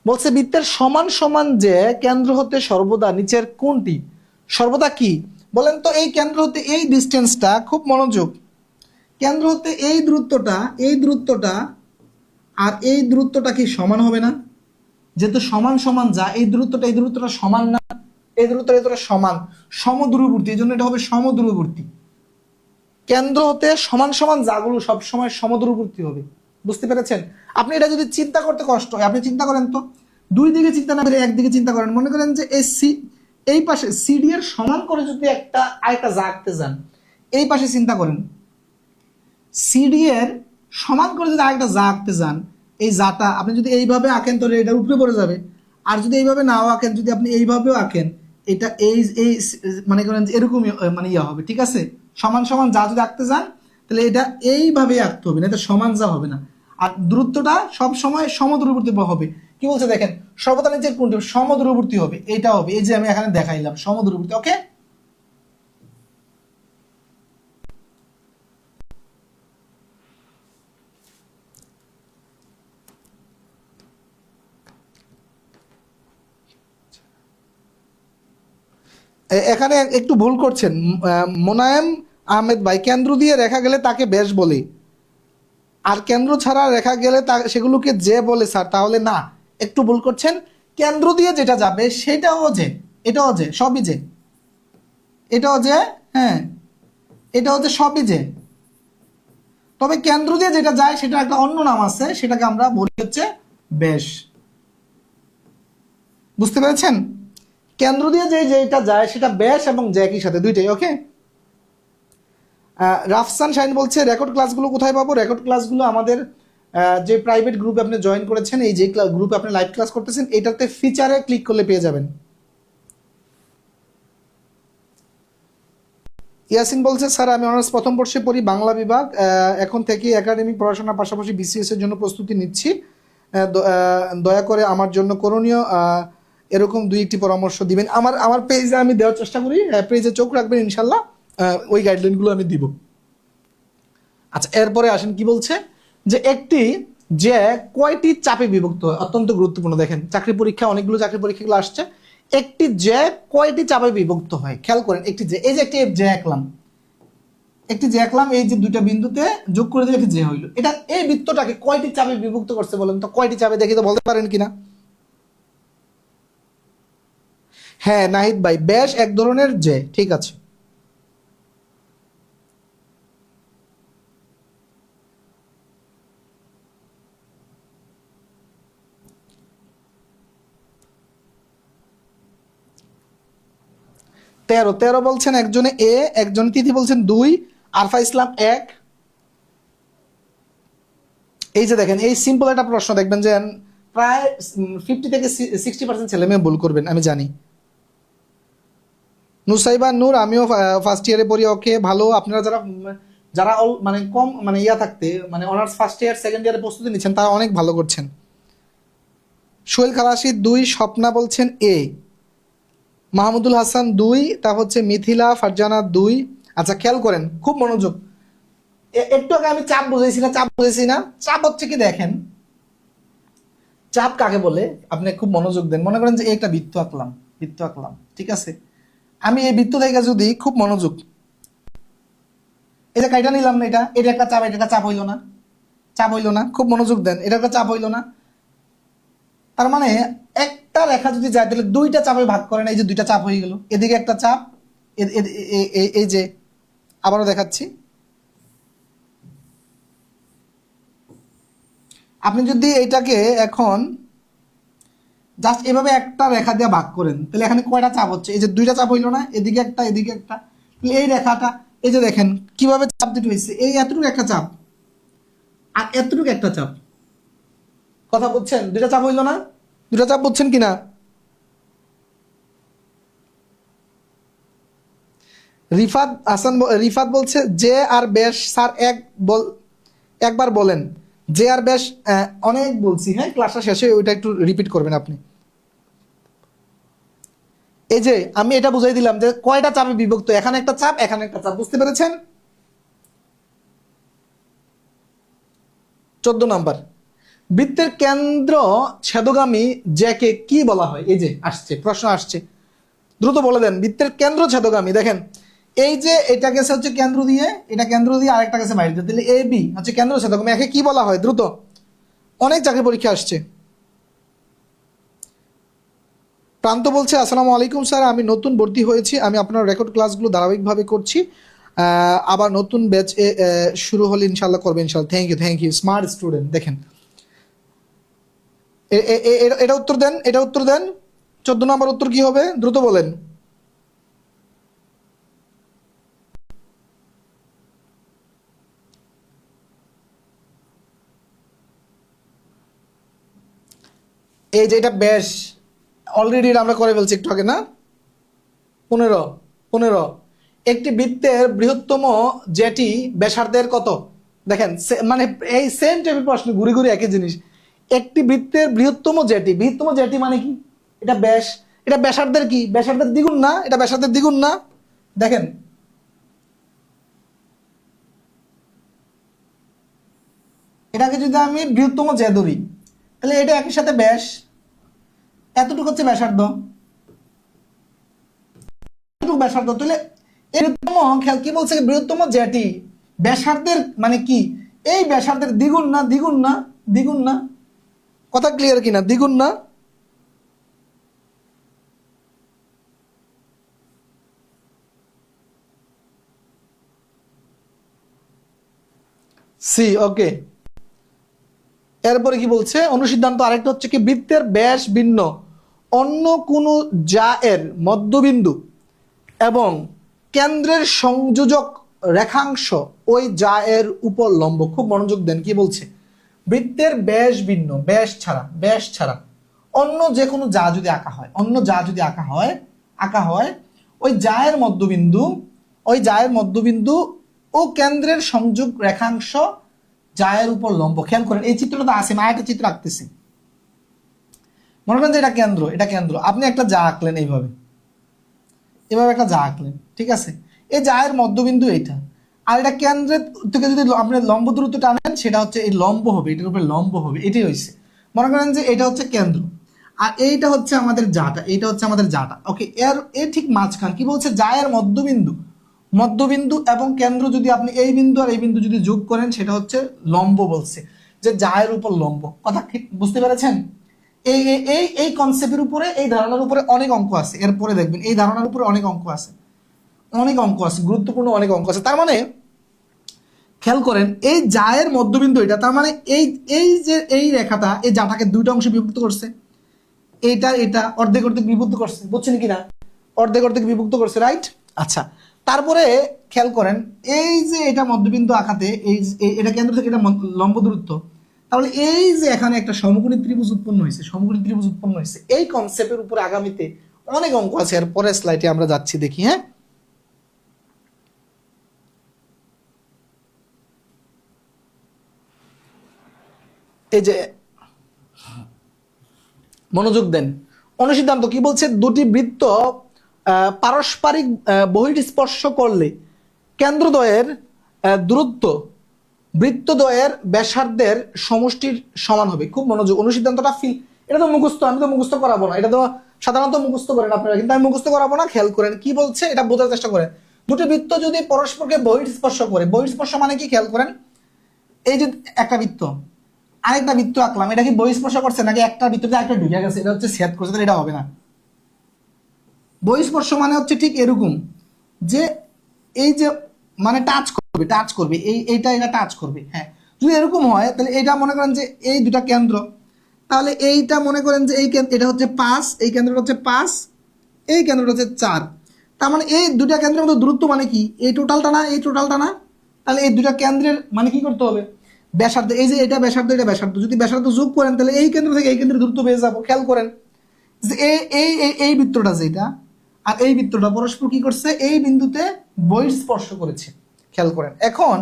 বলছে বৃত্তের সমান সমান যে কেন্দ্র হতে সর্বদা নিচের কোনটি? সর্বদা কি বলেন তো? এই কেন্দ্র হতে এই ডিস্টেন্সটা, খুব মনোযোগ, কেন্দ্র হতে এই দূরত্বটা, এই দূরত্বটা আর এই দূরত্বটা কি সমান হবে না? যেহেতু সমান সমান যা, এই দূরত্বটা সমান না, এই দূরত্বটা সমান, সমদূরবর্তী, এই জন্য এটা হবে সমদূরবর্তী। কেন্দ্র হতে সমান সমান যাগুলো সব সময় সমদূরবর্তী হবে। বুঝতে পেরেছেন? আপনি এটা যদি চিন্তা করতে কষ্ট হয়, আপনি চিন্তা করেন তো, দুই দিকে চিন্তা না করে একদিকে চিন্তা করেন। মনে করেন যে এই পাশে সিডি এর সমান করে যদি আরেকটা যা আঁকতে যান, এই পাশে চিন্তা করেন, সিডি এর সমান করে যদি আরেকটা যা আঁকতে যান, এই যাটা আপনি যদি এইভাবে আঁকেন তাহলে এটার উপরে পড়ে যাবে। আর যদি এইভাবে নাও আঁকেন, যদি আপনি এইভাবেও আঁকেন, এটা এই এই মানে করেন যে এরকমই মানে ইয়া হবে। ঠিক আছে, সমান সমান যা যদি আঁকতে যান তাহলে এটা এইভাবে আঁকতে হবে না, এটা সমান যা হবে না। আর দূরত্বটা সব সময় সমদূরবর্তী হবে। কি বলছে দেখেন, সর্বদা নিচের কোনটি? সমদূরবর্তী হবে, এটা হবে, এই যে আমি এখানে দেখাইলাম সমদূরবর্তী। ওকে, এখানে একটু ভুল করছেন মোনায়েম আহমেদ ভাই, কেন্দ্র দিয়ে রেখা গেলে তাকে ব্যাস বলে, আর কেন্দ্র ছাড়া রেখা গেলে সেগুলোকে যে বলে স্যার, তাহলে না, একটু ভুল করছেন। কেন্দ্র দিয়ে যেটা যাবে সেটাও যে, এটাও যে, সবই যে, এটাও যে, হ্যাঁ, এটাও যে, সবই যে। তবে কেন্দ্র দিয়ে যেটা যায় সেটা একটা অন্য নাম আছে, সেটাকে আমরা বলি হচ্ছে ব্যাস। বুঝতে পেরেছেন? কেন্দ্র দিয়ে যেটা যায় সেটা ব্যাস এবং যে একই সাথে, দুইটাই। ওকে, রাফসান শাহিন বলছে রেকর্ড ক্লাসগুলো কোথায় পাবো? রেকর্ড ক্লাসগুলো আমাদের যে প্রাইভেট গ্রুপে আপনি জয়েন করেছেন, এই যে গ্রুপে আপনি লাইভ ক্লাস করতেছেন, এটাতে ফিচারে ক্লিক করলে পেয়ে যাবেন। ইয়াসিন বলছে স্যার, আমি অনার্স প্রথম বর্ষে পড়ি, বাংলা বিভাগ, এখন থেকে একাডেমিক পড়াশোনার পাশাপাশি বিসিএস এর জন্য প্রস্তুতি নিচ্ছি। দয়া করে আমার জন্য করণীয় এরকম 2-1টি পরামর্শ দিবেন। আমার পেজে আমি দেওয়ার চেষ্টা করি, পেজে চোখ রাখবেন, ইনশাল্লাহ ওই গাইডলাইনগুলো আমি দিব। আচ্ছা, এরপরে আসেন কি বলছে, যে একটি যে কয়টি চাপে বিভক্ত হয়, অত্যন্ত গুরুত্বপূর্ণ। দেখেন, চাকরি পরীক্ষা, অনেকগুলো চাকরি পরীক্ষাগুলো আসছে, একটি যে কয়টি চাপে বিভক্ত হয়, খেয়াল করেন। একটি যে, এই যে একটি যে আঁকলাম, একটি যে আঁকলাম, এই যে দুইটা বিন্দুতে যোগ করে দিলে একটি যে হইলো, এটা এই বৃত্তটাকে কয়টি চাপে বিভক্ত করছে বলেন তো? কয়টি চাপে, দেখি তো বলতে পারেন কিনা? হ্যাঁ নাহিদ ভাই, ব্যাস এক ধরনের যে, ঠিক আছে। 13 13 বলছেন একজনে এ, একজনে তিথি বলছেন 2, আরফা ইসলাম 1। এই যে দেখেন, এই সিম্পল একটা প্রশ্ন দেখবেন যে প্রায় 50 থেকে 60% ছেলে মেয়ে ভুল করবেন, আমি জানি। নুসাইবা নূর, আমিও ফার্স্ট ইয়ারে পড়ি। ওকে, ভালো। আপনারা যারা যারা মানে কম মানে ইয়া থাকতে মানে অনার্স ফার্স্ট ইয়ার সেকেন্ড ইয়ারে প্রস্তুতি নিচ্ছেন তারা অনেক ভালো করছেন। সোহেল খালাসি 2, স্বপ্না বলছেন এ, মাহমুদুল হাসান 2, তা হচ্ছে মিথিলা ফারজানা 2। আচ্ছা, খেয়াল করেন, খুব মনোযোগ। একটু আগে আমি চাপ বুঝেছি না, চাপ বুঝেছি না? চাপ হচ্ছে কি দেখেন, চাপ কাকে বলে আপনি খুব মনোযোগ দেন। মনে করেন যে একটা বৃত্ত আঁকলাম, বৃত্ত আঁকলাম, ঠিক আছে? আমি এই বৃত্ত থেকে যদি খুব মনোযোগ, এই যে কাইটা নিলাম না, এটা এটা একটা চাপ, এটা একটা চাপ হইলো না? চাপ হইলো না? খুব মনোযোগ দেন, এটা একটা চাপ হইলো না? তার মানে একটা রেখা যদি যায় তাহলে দুইটা চাপে ভাগ করেন, এই যে দুইটা চাপ হয়ে গেল, এদিকে একটা চাপ, এই যে আবারও দেখাচ্ছি, আপনি যদি এইটাকে এখন জাস্ট এভাবে একটা রেখা দিয়ে ভাগ করেন তাহলে এখানে কয়টা চাপ হচ্ছে? এই যে দুইটা চাপ হইলো না? এদিকে একটা, এদিকে একটা। তাহলে এই রেখাটা, এই যে দেখেন কিভাবে চাপ দুটো হয়েছে, এই এতটুকু একটা চাপ আর এতটুকু একটা চাপ। কথা বুঝছেন? দুইটা চাপ হইলো না? দুটা চাপ বুঝছেন কিনা? রিফাত হাসান রিফাত বলছে যে আর ব্যাস স্যার একবার বলেন। যে আর ব্যাস অনেক বলছি, হ্যাঁ, ক্লাসটা শেষে ওইটা একটু রিপিট করবেন আপনি। এই যে আমি এটা বুঝাই দিলাম যে কয়টা চাপে বিভক্ত, এখানে একটা চাপ, এখানে একটা চাপ, বুঝতে পেরেছেন? 14 নাম্বার, বৃত্তের কেন্দ্র ছেদগামী জ্যাকে কি বলা হয়? এই যে আসছে, প্রশ্ন আসছে, দ্রুত বলে দেন। বৃত্তের কেন্দ্র ছেদগামী, দেখেন এই যে এটা গেছে হচ্ছে কেন্দ্র দিয়ে, এটা কেন্দ্র দিয়ে আরেকটা গেছে বাইরে, তাহলে এ বি হচ্ছে কেন্দ্র ছেদগামী, একে কি বলা হয়? দ্রুত, অনেক চাকরি পরীক্ষা আসছে। প্রান্ত বলছে আসসালামু আলাইকুম স্যার, আমি নতুন ভর্তি হয়েছি, আমি আপনার রেকর্ড ক্লাসগুলো ধারাবাহিকভাবে করছি, আবার নতুন ব্যাচ শুরু হলে ইনশাল্লাহ করবে ইনশাল্লাহ। Thank you smart student. দেখেন এটা উত্তর দেন, এটা উত্তর দেন। 14 নম্বর উত্তর কি হবে? দ্রুত বলেন। এই যে এটা ব্যাস, অলরেডি আমরা করে ফেলছি একটু আগে না? 15 15। একটি বৃত্তের বৃহত্তম যেটি ব্যাসার্ধের কত? দেখেন মানে এই সেম টাইপের প্রশ্ন, ঘুরে ঘুরে একই জিনিস। একটি বৃত্তের বৃহত্তম যেটি, বৃহত্তম যেটি মানে কি? এটা ব্যাস, এটা ব্যাসার্ধের কি? ব্যাসার্ধের দ্বিগুণ না? এটা ব্যাসার্ধের দ্বিগুণ না? দেখেন, এটাকে যদি আমি বৃহত্তম যে ধরি তাহলে এটা একই সাথে ব্যাস, এতটুকু হচ্ছে ব্যাসার্ধ, এতটুকু ব্যাসার্ধ। তাহলে বৃহত্তম, খেয়াল কি বলছে, বৃহত্তম যেটি ব্যাসার্ধের মানে কি? এই ব্যাসার্ধের দ্বিগুণ না? দ্বিগুণ না? দ্বিগুণ না? কথা ক্লিয়ার কিনা? দ্বিগুণ না? সি, ওকে। এরপরে কি বলছে? অনুসিদ্ধান্ত আরেকটা হচ্ছে কি, বৃত্তের ব্যাস ভিন্ন অন্য কোনো যা এর মধ্যবিন্দু এবং কেন্দ্রের সংযোজক রেখাংশ ওই যা এর উপর লম্ব। খুব মনোযোগ দেন, কি বলছে? বৃত্তের ব্যাস ভিন্ন, ব্যাস ছাড়া অন্য যে কোনো যা যদি আঁকা হয়, অন্য যা যদি আঁকা হয় ওই জায়ের মধ্যবিন্দু, ওই জায়ের মধ্যবিন্দু ও কেন্দ্রের সংযোগ রেখাংশ জায়ের উপর লম্ব। খেয়াল করেন এই চিত্রটা আছে, আমি একটা চিত্র আঁকতেছি। মনে করেন যে এটা কেন্দ্র, এটা কেন্দ্র, আপনি একটা যা আঁকলেন এইভাবে, এভাবে একটা যা আঁকলেন, ঠিক আছে? এই জায়ের মধ্যবিন্দু এইটা, আর এটা কেন্দ্রের থেকে যদি আপনি লম্ব দূরত্ব টানেন সেটা হচ্ছে এই লম্ব হবে, এটার উপরে লম্ব হবে, এটাই হয়েছে। মনে করেন যে এটা হচ্ছে কেন্দ্র আর এইটা হচ্ছে আমাদের জাটা, এইটা হচ্ছে আমাদের জাটা, ওকে। এর ঠিক মাঝখান কি বলছে? জায়ের মধ্যবিন্দু, মধ্যবিন্দু এবং কেন্দ্র যদি আপনি এই বিন্দু আর এই বিন্দু যদি যোগ করেন সেটা হচ্ছে লম্ব, বলছে যে জায়ের উপর লম্ব। কথা বুঝতে পেরেছেন? এই এই এই কনসেপ্টের উপরে, এই ধারণার উপরে অনেক অঙ্ক আছে, এরপরে দেখবেন এই ধারণার উপরে অনেক অঙ্ক আছে, অনেক অঙ্ক আছে, গুরুত্বপূর্ণ অনেক অঙ্ক আছে। তার মানে খেয়াল করেন এই জায়ের মধ্যবিন্দু এটা, তার মানে এই এই যে এই রেখাটা এই জাটাকে দুইটা অংশে বিভক্ত করছে, এইটা এটা অর্ধেক অর্ধেক বিভক্ত করছে, বুঝছেন কিনা? অর্ধেক অর্ধেক বিভক্ত করছে, রাইট? আচ্ছা, তারপরে খেয়াল করেন এই যে এটা মধ্যবিন্দু আঁকাতে এটা কেন্দ্র থেকে এটা লম্ব দূরত্ব, তাহলে এই যে এখানে একটা সমকোণী ত্রিভুজ উৎপন্ন হয়েছে, সমকোণী ত্রিভুজ উৎপন্ন হয়েছে, এই কনসেপ্টের উপরে আগামীতে অনেক অঙ্ক আছে, আর পরের স্লাইডে আমরা যাচ্ছি, দেখি। হ্যাঁ, এই যে মনোযোগ দেন, অনুসিদ্ধান্ত কি বলছে? দুটি বৃত্ত পারস্পরিক বহিঃস্পর্শ করলে কেন্দ্রদ্বয়ের দূরত্ব বৃত্তদ্বয়ের ব্যাসার্ধের সমষ্টির সমান হবে। খুব মনোযোগ, অনুসিদ্ধান্তটা এটা তো মুখস্থ, আমি তো মুখস্থ করাবো না, এটা তো সাধারণত মুখস্থ করেন আপনারা, কিন্তু আমি মুখস্থ করাবো না। খেয়াল করেন কি বলছে, এটা বোঝার চেষ্টা করেন। দুটি বৃত্ত যদি পরস্পরকে বহিঃস্পর্শ করে, বহিঃস্পর্শ মানে কি খেয়াল করেন, এই যে একটা বৃত্ত আরেকটা বৃত্ত আঁকলাম, এটা কি বহিঃস্পর্শ করছে নাকি একটা বৃত্ততে আরেকটা ঢুকে গেছে, এটা হচ্ছে ছেদ করছে, তাহলে এটা হবে না। বহিঃস্পর্শ মানে হচ্ছে ঠিক এরকম যে এই যে মানে টাচ করবে এইটা এটা টাচ করবে। হ্যাঁ, যদি এরকম হয় তাহলে এটা মনে করেন যে এই দুটা কেন্দ্র, তাহলে এইটা মনে করেন যে এটা হচ্ছে 5, এই কেন্দ্রটা হচ্ছে 5, এই কেন্দ্রটা হচ্ছে 4, তার মানে এই দুটা কেন্দ্রের মধ্যে দূরত্ব মানে কি, এই টোটালটা না, এই টোটালটা না, তাহলে এই দুটা কেন্দ্রের মানে কি করতে হবে, ব্যাসার্ধ, এই যে এটা ব্যাসার্ধ এটা ব্যাসার্ধ, যদি ব্যাসার্ধ যোগ করেন তাহলে এই কেন্দ্র থেকে এই কেন্দ্রের দূরত্ব পেয়ে যাবো। খেয়াল করেন যে এই বৃত্তটা যেটা আর এই বৃত্তটা পরস্পর কি করছে, এই বিন্দুতে বহিঃস্পর্শ করেছে। খেয়াল করেন, এখন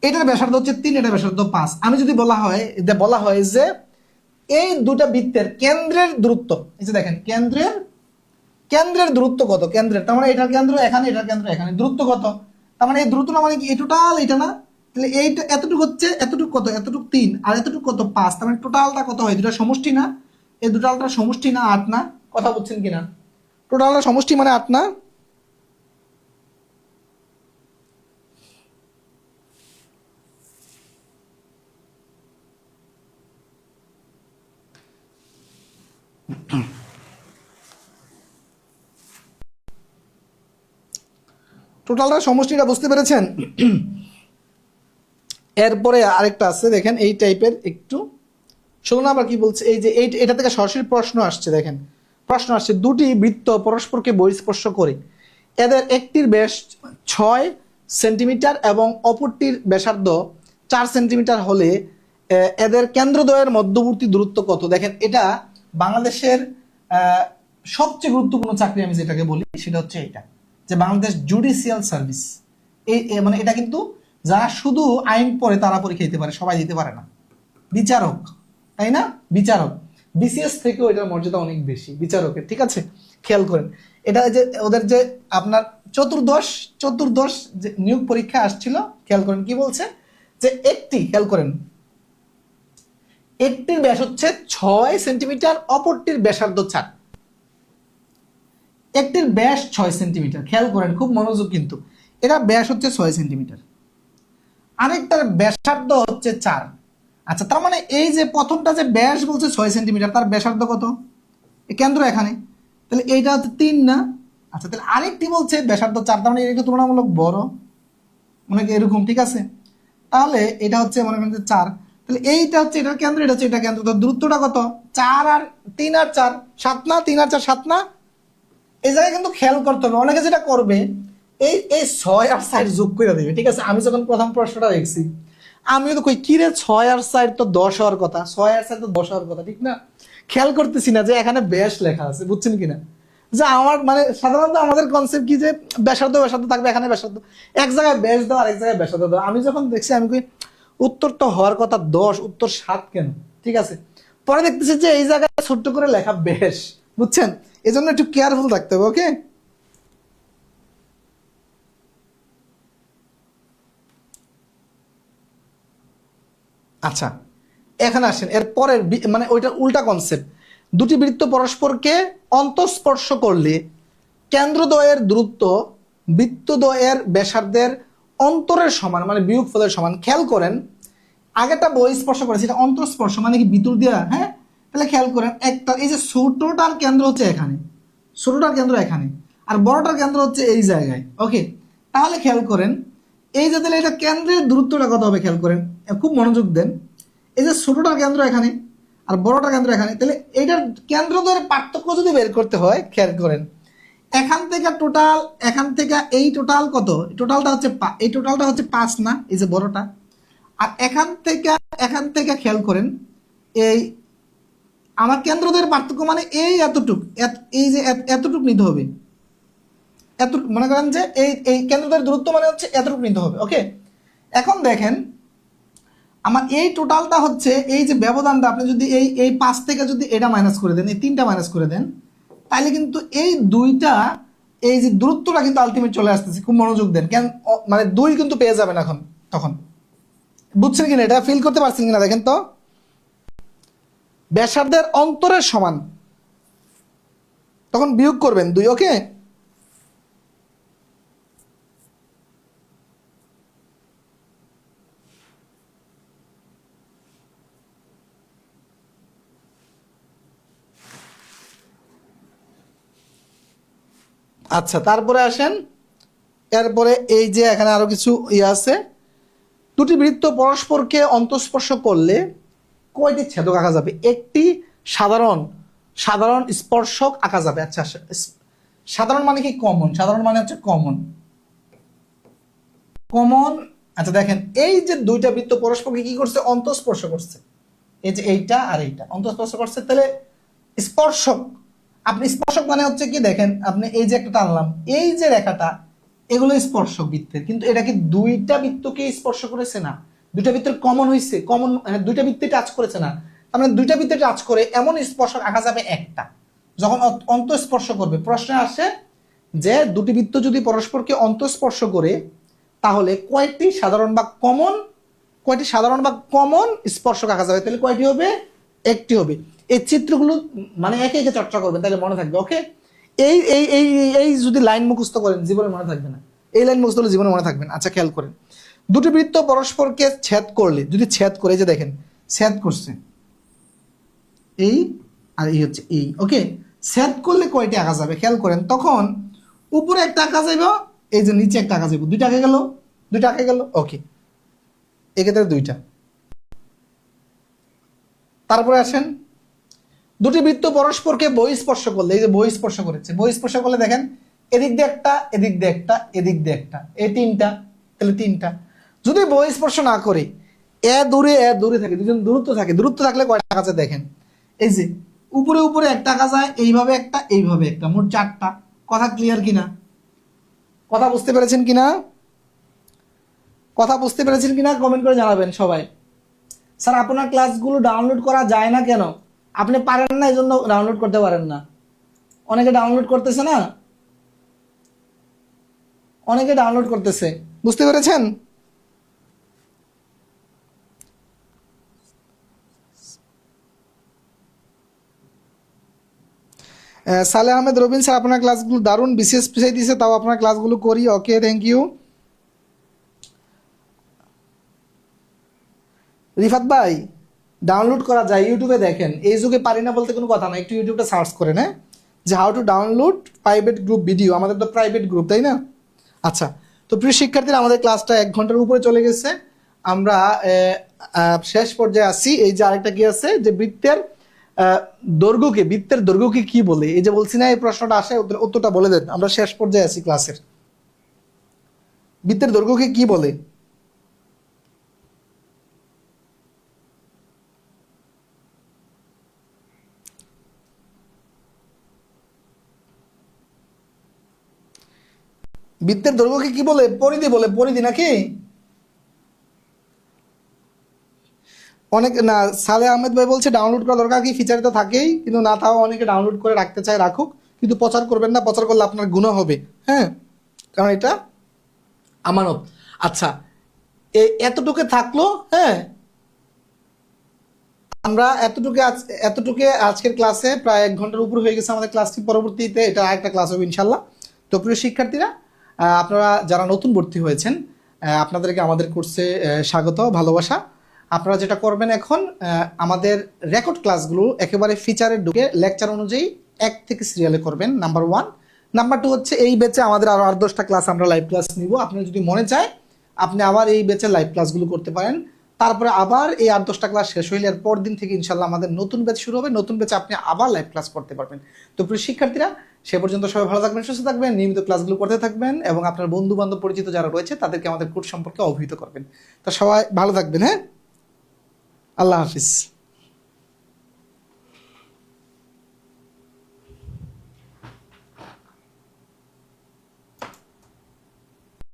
এটার ব্যাসার্ধ হচ্ছে 3, এটার ব্যাসার্ধ 5। আমি যদি বলা হয় যে এই দুটা বৃত্তের কেন্দ্রের দূরত্ব, এই যে দেখেন কেন্দ্রের দূরত্ব কত, কেন্দ্রের, তার মানে এটার কেন্দ্র এখানে, এটার কেন্দ্র এখানে, দূরত্ব কত, তার মানে এই দূরত্বটা মানে কি, এই টোটাল এটা না, তাহলে এইটা এতটুকু হচ্ছে, এতটুকু কত, এতটুকু 3 আর এতটুকু কত 5, তার মানে টোটালটা কত হয়, দুটা সমষ্টি না, এই দুটালটা সমষ্টি না 8 না, কথা বলছেন কিনা, টোটালটা সমষ্টি মানে 8 না। টোটালটা সমষ্টিটা বুঝতে পেরেছেন? এরপরে আরেকটা আছে দেখেন, এই টাইপের একটু 16 নাম্বার কি বলছে, এই যে এটা থেকে সরাসরি প্রশ্ন আসছে, দেখেন প্রশ্ন আসছে, দুটি বৃত্ত পরস্পরকে বহিঃস্পর্শ করে এদের একটির ব্যাস 6 সেন্টিমিটার এবং অপরটির ব্যাসার্ধ 4 সেন্টিমিটার হলে এদের কেন্দ্রদ্বয়ের মধ্যবর্তী দূরত্ব কত। দেখেন এটা বাংলাদেশের সবচেয়ে গুরুত্বপূর্ণ চাকরি আমি যেটাকে বলি সেটা হচ্ছে এটা, যে বাংলাদেশ জুডিশিয়াল সার্ভিস। মানে এটা কিন্তু যারা শুধু আইন পড়ে তারা পরীক্ষা দিতে পারে, সবাই দিতে পারে না। বিচারক, তাই না, বিচারক, বিসিএস থেকেও এটার মর্যাদা অনেক বেশি বিচারকের, ঠিক আছে? খেয়াল করেন এটা যে ওদের যে আপনার চতুর্দশ যে নিয়োগ পরীক্ষা আসছিল, খেয়াল করেন কি বলছে, যে খেয়াল করেন একটির ব্যাস হচ্ছে 6 সেন্টিমিটার, অপরটির ব্যাসার্ধ 4, একটির ব্যাস 6 সেন্টিমিটার, খেয়াল করেন খুব মনোযোগ, কিন্তু এটা ব্যাস হচ্ছে 6 সেন্টিমিটার, আরেকটার ব্যাসার্ধ হচ্ছে 4। আচ্ছা, তার মানে এই যে প্রথমটা যে ব্যাস বলছে 6 সেন্টিমিটার, তার ব্যাসার্ধ কত, কেন্দ্র এখানে, তাহলে এইটা হচ্ছে 3 না। আচ্ছা, তাহলে আরেকটি বলছে ব্যাসার্ধ 4, তার মানে এটা তুলনামূলক বড়, মনে কি এরকম, ঠিক আছে? তাহলে এটা হচ্ছে মনে করেন যে 4, তাহলে এইটা হচ্ছে এটার কেন্দ্র, এটা হচ্ছে এটা কেন্দ্র, তো দূরত্বটা কত, 4 আর 3 আর 4 7 না, 3 আর 4 7 না। এই জায়গায় কিন্তু খেয়াল করতে হবে, অনেকে যেটা করবে এই 6 আর 4 যোগ করে দেবে, ঠিক আছে? আমি যখন প্রথম প্রশ্নটা দেখছি আমিও তো কই কি রে, 6 আর 4 তো 10 হওয়ার কথা, 6 আর 4 তো 10 হওয়ার কথা, ঠিক না? খেয়াল করতেছি না যে এখানে ব্যাস লেখা আছে, বুঝছেন কিনা? যে আমার মানে সাধারণত আমাদের কনসেপ্ট কি যে ব্যাসার্ধ থাকবে, এখানে ব্যাসার্ধ, এক জায়গায় ব্যাস দাও আর এক জায়গায় ব্যাসার্ধ দাও। আমি যখন দেখছি আমি কই উত্তর তো হওয়ার কথা 10, উত্তর 7 কেন, ঠিক আছে? পরে দেখতেছি যে এই জায়গায় ছোট্ট করে লেখা ব্যাস, বুঝছেন? এই জন্য একটু কেয়ারফুল থাকতে হবে, ওকে? আচ্ছা, এখানে আসেন, এর পরের মানে ওইটা উল্টা কনসেপ্ট, দুটি বৃত্ত পরস্পরকে অন্তঃস্পর্শ করলে কেন্দ্রদ্বয়ের দূরত্ব বৃত্তদ্বয়ের ব্যাসার্ধের অন্তরের সমান, মানে বিয়োগফলের সমান। খেয়াল করেন আগেরটা বহিঃস্পর্শ করেছে, এটা অন্তঃস্পর্শ মানে কি ভিতর দিয়া। হ্যাঁ, তাহলে খেয়াল করেন একটা এই যে ছোটটার কেন্দ্র হচ্ছে এখানে, ছোটটার কেন্দ্র এখানে, আর বড়টার কেন্দ্র হচ্ছে এই জায়গায়, ওকে? তাহলে খেয়াল করেন এই যে তাহলে এটা কেন্দ্রের দূরত্বটা কত হবে, খেয়াল করেন, খুব মনোযোগ দেন। এই যে ছোটটার কেন্দ্র এখানে আর বড়টার কেন্দ্র এখানে, তাহলে এইটার কেন্দ্রদ্বয়ের পার্থক্য যদি বের করতে হয়, খেয়াল করেন এখান থেকে এই টোটাল কত, টোটালটা হচ্ছে এই টোটালটা হচ্ছে 5 না, এই যে বড়টা। আর এখান থেকে খেয়াল করেন, এই আমার কেন্দ্রদের পার্থক্য মানে এই এতটুক, এই যে এতটুক নিতে হবে, এত মনে করেন যে এই কেন্দ্রদের দূরত্ব মানে হচ্ছে এতটুকু নিতে হবে। ওকে, এখন দেখেন আমার এই টোটালটা হচ্ছে এই যে ব্যবধানটা, আপনি যদি এই 5 থেকে যদি এটা মাইনাস করে দেন, এই 3টা মাইনাস করে দেন, তাহলে কিন্তু এই দুইটা, এই যে দূরত্বটা কিন্তু আলটিমেট চলে আসতেছে। খুব মনোযোগ দেন, কেন মানে 2 কিন্তু পেয়ে যাবেন এখন তখন। বুঝছেন কিনা, এটা ফিল করতে পারছেন কিনা দেখেন তো। ব্যাসার্ধের অন্তরের সমান, তখন বিয়োগ করবেন 2। ওকে, আচ্ছা তারপরে আসেন, এরপরে এই যে এখানে আরো কিছু আছে। দুটি বৃত্ত পরস্পরকে অন্তঃস্পর্শ করলে কয়টি ছেদক আঁকা যাবে? একটি সাধারণ সাধারণ স্পর্শক আঁকা যাবে। আচ্ছা, সাধারণ মানে কি? কমন। সাধারণ মানে হচ্ছে কমন, কমন। আচ্ছা দেখেন, এই যে দুইটা বৃত্ত পরস্পরকে কি করছে? অন্তঃস্পর্শ করছে। এই যে এইটা আর এইটা অন্তঃস্পর্শ করছে, তাহলে স্পর্শক। আপনি স্পর্শক মানে হচ্ছে কি, দেখেন আপনি এই যে একটা টানলাম, এই যে রেখাটা, এগুলো স্পর্শক বৃত্তের। কিন্তু এটা কি দুইটা বৃত্তকে স্পর্শ করেছে? না। দুইটা বৃত্তের কমন হয়েছে, কমন দুইটা বৃত্তে টাচ করেছে না। তার মানে দুইটা বৃত্তে টাচ করে এমন স্পর্শক আঁকা যাবে একটা, যখন অন্তঃস্পর্শ করবে। প্রশ্নে আসে যে দুটি বৃত্ত যদি পরস্পরকে অন্তঃস্পর্শ করে, তাহলে কয়টি সাধারণ বা কমন স্পর্শক আঁকা যাবে? তাহলে কয়টি হবে? একটি হবে। এই চিত্রগুলো মানে একে একে চর্চা করবেন, তাহলে মনে থাকবে। ওকে, এই এই এই এই যদি লাইন মুখস্থ করেন জীবনে মনে থাকবে না, এই লাইন মুখস্থ হলে জীবনে মনে থাকবে না। আচ্ছা খেয়াল করেন, দুটি বৃত্ত পরস্পরকে ছেদ করলে, যদি ছেদ করে, যে দেখেন ছেদ করছে এই আর এই হচ্ছে এই। ওকে, ছেদ করলে কয়টি আঁকা যাবে? খেয়াল করেন, তখন উপরে একটা আঁকা যাইব, এই যে নিচে একটা আঁকা যাইব। দুইটা আঁকে গেল, দুইটা আঁকে গেল। ওকে, এক্ষেত্রে দুইটা। তারপরে আসেন, দুটি বৃত্ত পরস্পরকে বহিঃস্পর্শ করলে, এই যে বহিঃস্পর্শ করেছে, বহিঃস্পর্শ করলে দেখেন এদিক দিয়ে একটা, এদিক দিয়ে একটা, এদিক দিয়ে একটা, এই তিনটা, তাহলে তিনটা। যদি বহিঃস্পর্শ না করে, এ দূরে থাকে, দুজন দূরত্ব থাকে, দূরত্ব থাকলে কয়টা আঁকা যায় দেখেন, এই যে উপরে উপরে একটা আঁকা যায়, এইভাবে একটা, এইভাবে একটা, মোট 4টা। কথা ক্লিয়ার কিনা? কথা বুঝতে পেরেছেন কিনা? কথা বুঝতে পেরেছেন কিনা কমেন্ট করে জানাবেন সবাই। স্যার আপনার ক্লাসগুলো ডাউনলোড করা যায় না কেন? আপনি পারেন না, এই জন্য ডাউনলোড করতে পারেন না। অনেকে ডাউনলোড করতেছে না, অনেকে ডাউনলোড করতেছে। বুঝতে পেরেছেন? সালে আহমেদ রবিন স্যার, আপনার ক্লাসগুলো দারুণ, বিশেষ পিছিয়ে দিয়েছে, তাও আপনার ক্লাসগুলো করি। ওকে, থ্যাংক ইউ। রিফাত ভাই, ডাউনলোড করা যায়, ইউটিউবে দেখেন। এই যুগে পারি না বলতে কোনো কথা না, একটু ইউটিউবটা সার্চ করেন, হ্যাঁ, যে how to download private group video. আমাদের তো প্রাইভেট গ্রুপ, তাই না? আচ্ছা, তো প্রিয় শিক্ষার্থীরা, আমাদের ক্লাসটা 1 ঘন্টার উপরে চলে গেছে। আমরা শেষ পর্যায়ে আসি। এই যে আরেকটা কি আছে, যে বৃত্তের বৃত্তের দৈর্ঘ্যকে কি বলে? এই যে বলছি না, এই প্রশ্নটা আসে, উত্তরটা বলে দেন। আমরা শেষ পর্যায়ে আছি ক্লাসের। বৃত্তের দৈর্ঘ্যকে কি বলে? বৃত্তের দৈর্ঘ্যকে কি বলে? পরিধি বলে। পরিধি নাকি? অনেক না, সালে আহমেদ ভাই বলছে ডাউনলোড করা দরকার, কি ফিচার তো থাকেই, কিন্তু না তাও অনেকে ডাউনলোড করে রাখতে চায়, রাখুক, কিন্তু প্রচার করবেন না, প্রচার করলে আপনার গুনাহ হবে, হ্যাঁ, কারণ এটা আমানত। আচ্ছা, এতটুকু থাকলো, হ্যাঁ, আমরা এতটুকু আজকের ক্লাসে প্রায় 1 ঘন্টার উপর হয়ে গেছে আমাদের ক্লাসটি। পরবর্তীতে এটা আরেকটা ক্লাস হবে ইনশাল্লাহ। তো প্রিয় শিক্ষার্থীরা, আপনারা যারা নতুন ভর্তি হয়েছেন, আপনাদেরকে আমাদের কোর্সে স্বাগত, ভালোবাসা। আপনারা যেটা করবেন এখন, আমাদের রেকর্ড ক্লাসগুলো একেবারে ফিচারে ঢুকে লেকচার অনুযায়ী 1 থেকে সিরিয়ালে করবেন, নাম্বার 1। নাম্বার 2 হচ্ছে, এই ব্যাচে আমাদের আরও 8-10টা ক্লাস আমরা লাইভ ক্লাস নিব। আপনার যদি মনে চায়, আপনি আবার এই ব্যাচের লাইভ ক্লাসগুলো করতে পারেন। তারপরে আবার এই 8-10টা ক্লাস শেষ হইলে এর পর দিন থেকে ইনশাল্লাহ আমাদের নতুন ব্যাচ শুরু হবে। নতুন ব্যাচে আপনি আবার লাইভ ক্লাস করতে পারবেন। তো প্রিয় শিক্ষার্থীরা, সে পর্যন্ত সবাই ভালো থাকবেন, সুস্থ থাকবেন, নিয়মিত ক্লাসগুলো করতে থাকবেন এবং আপনার বন্ধু বান্ধব পরিচিত যারা রয়েছে তাদেরকে আমাদের কোর্স সম্পর্কে অবহিত করবেন। তো সবাই ভালো থাকবেন, হ্যাঁ, আল্লাহ হাফিজ।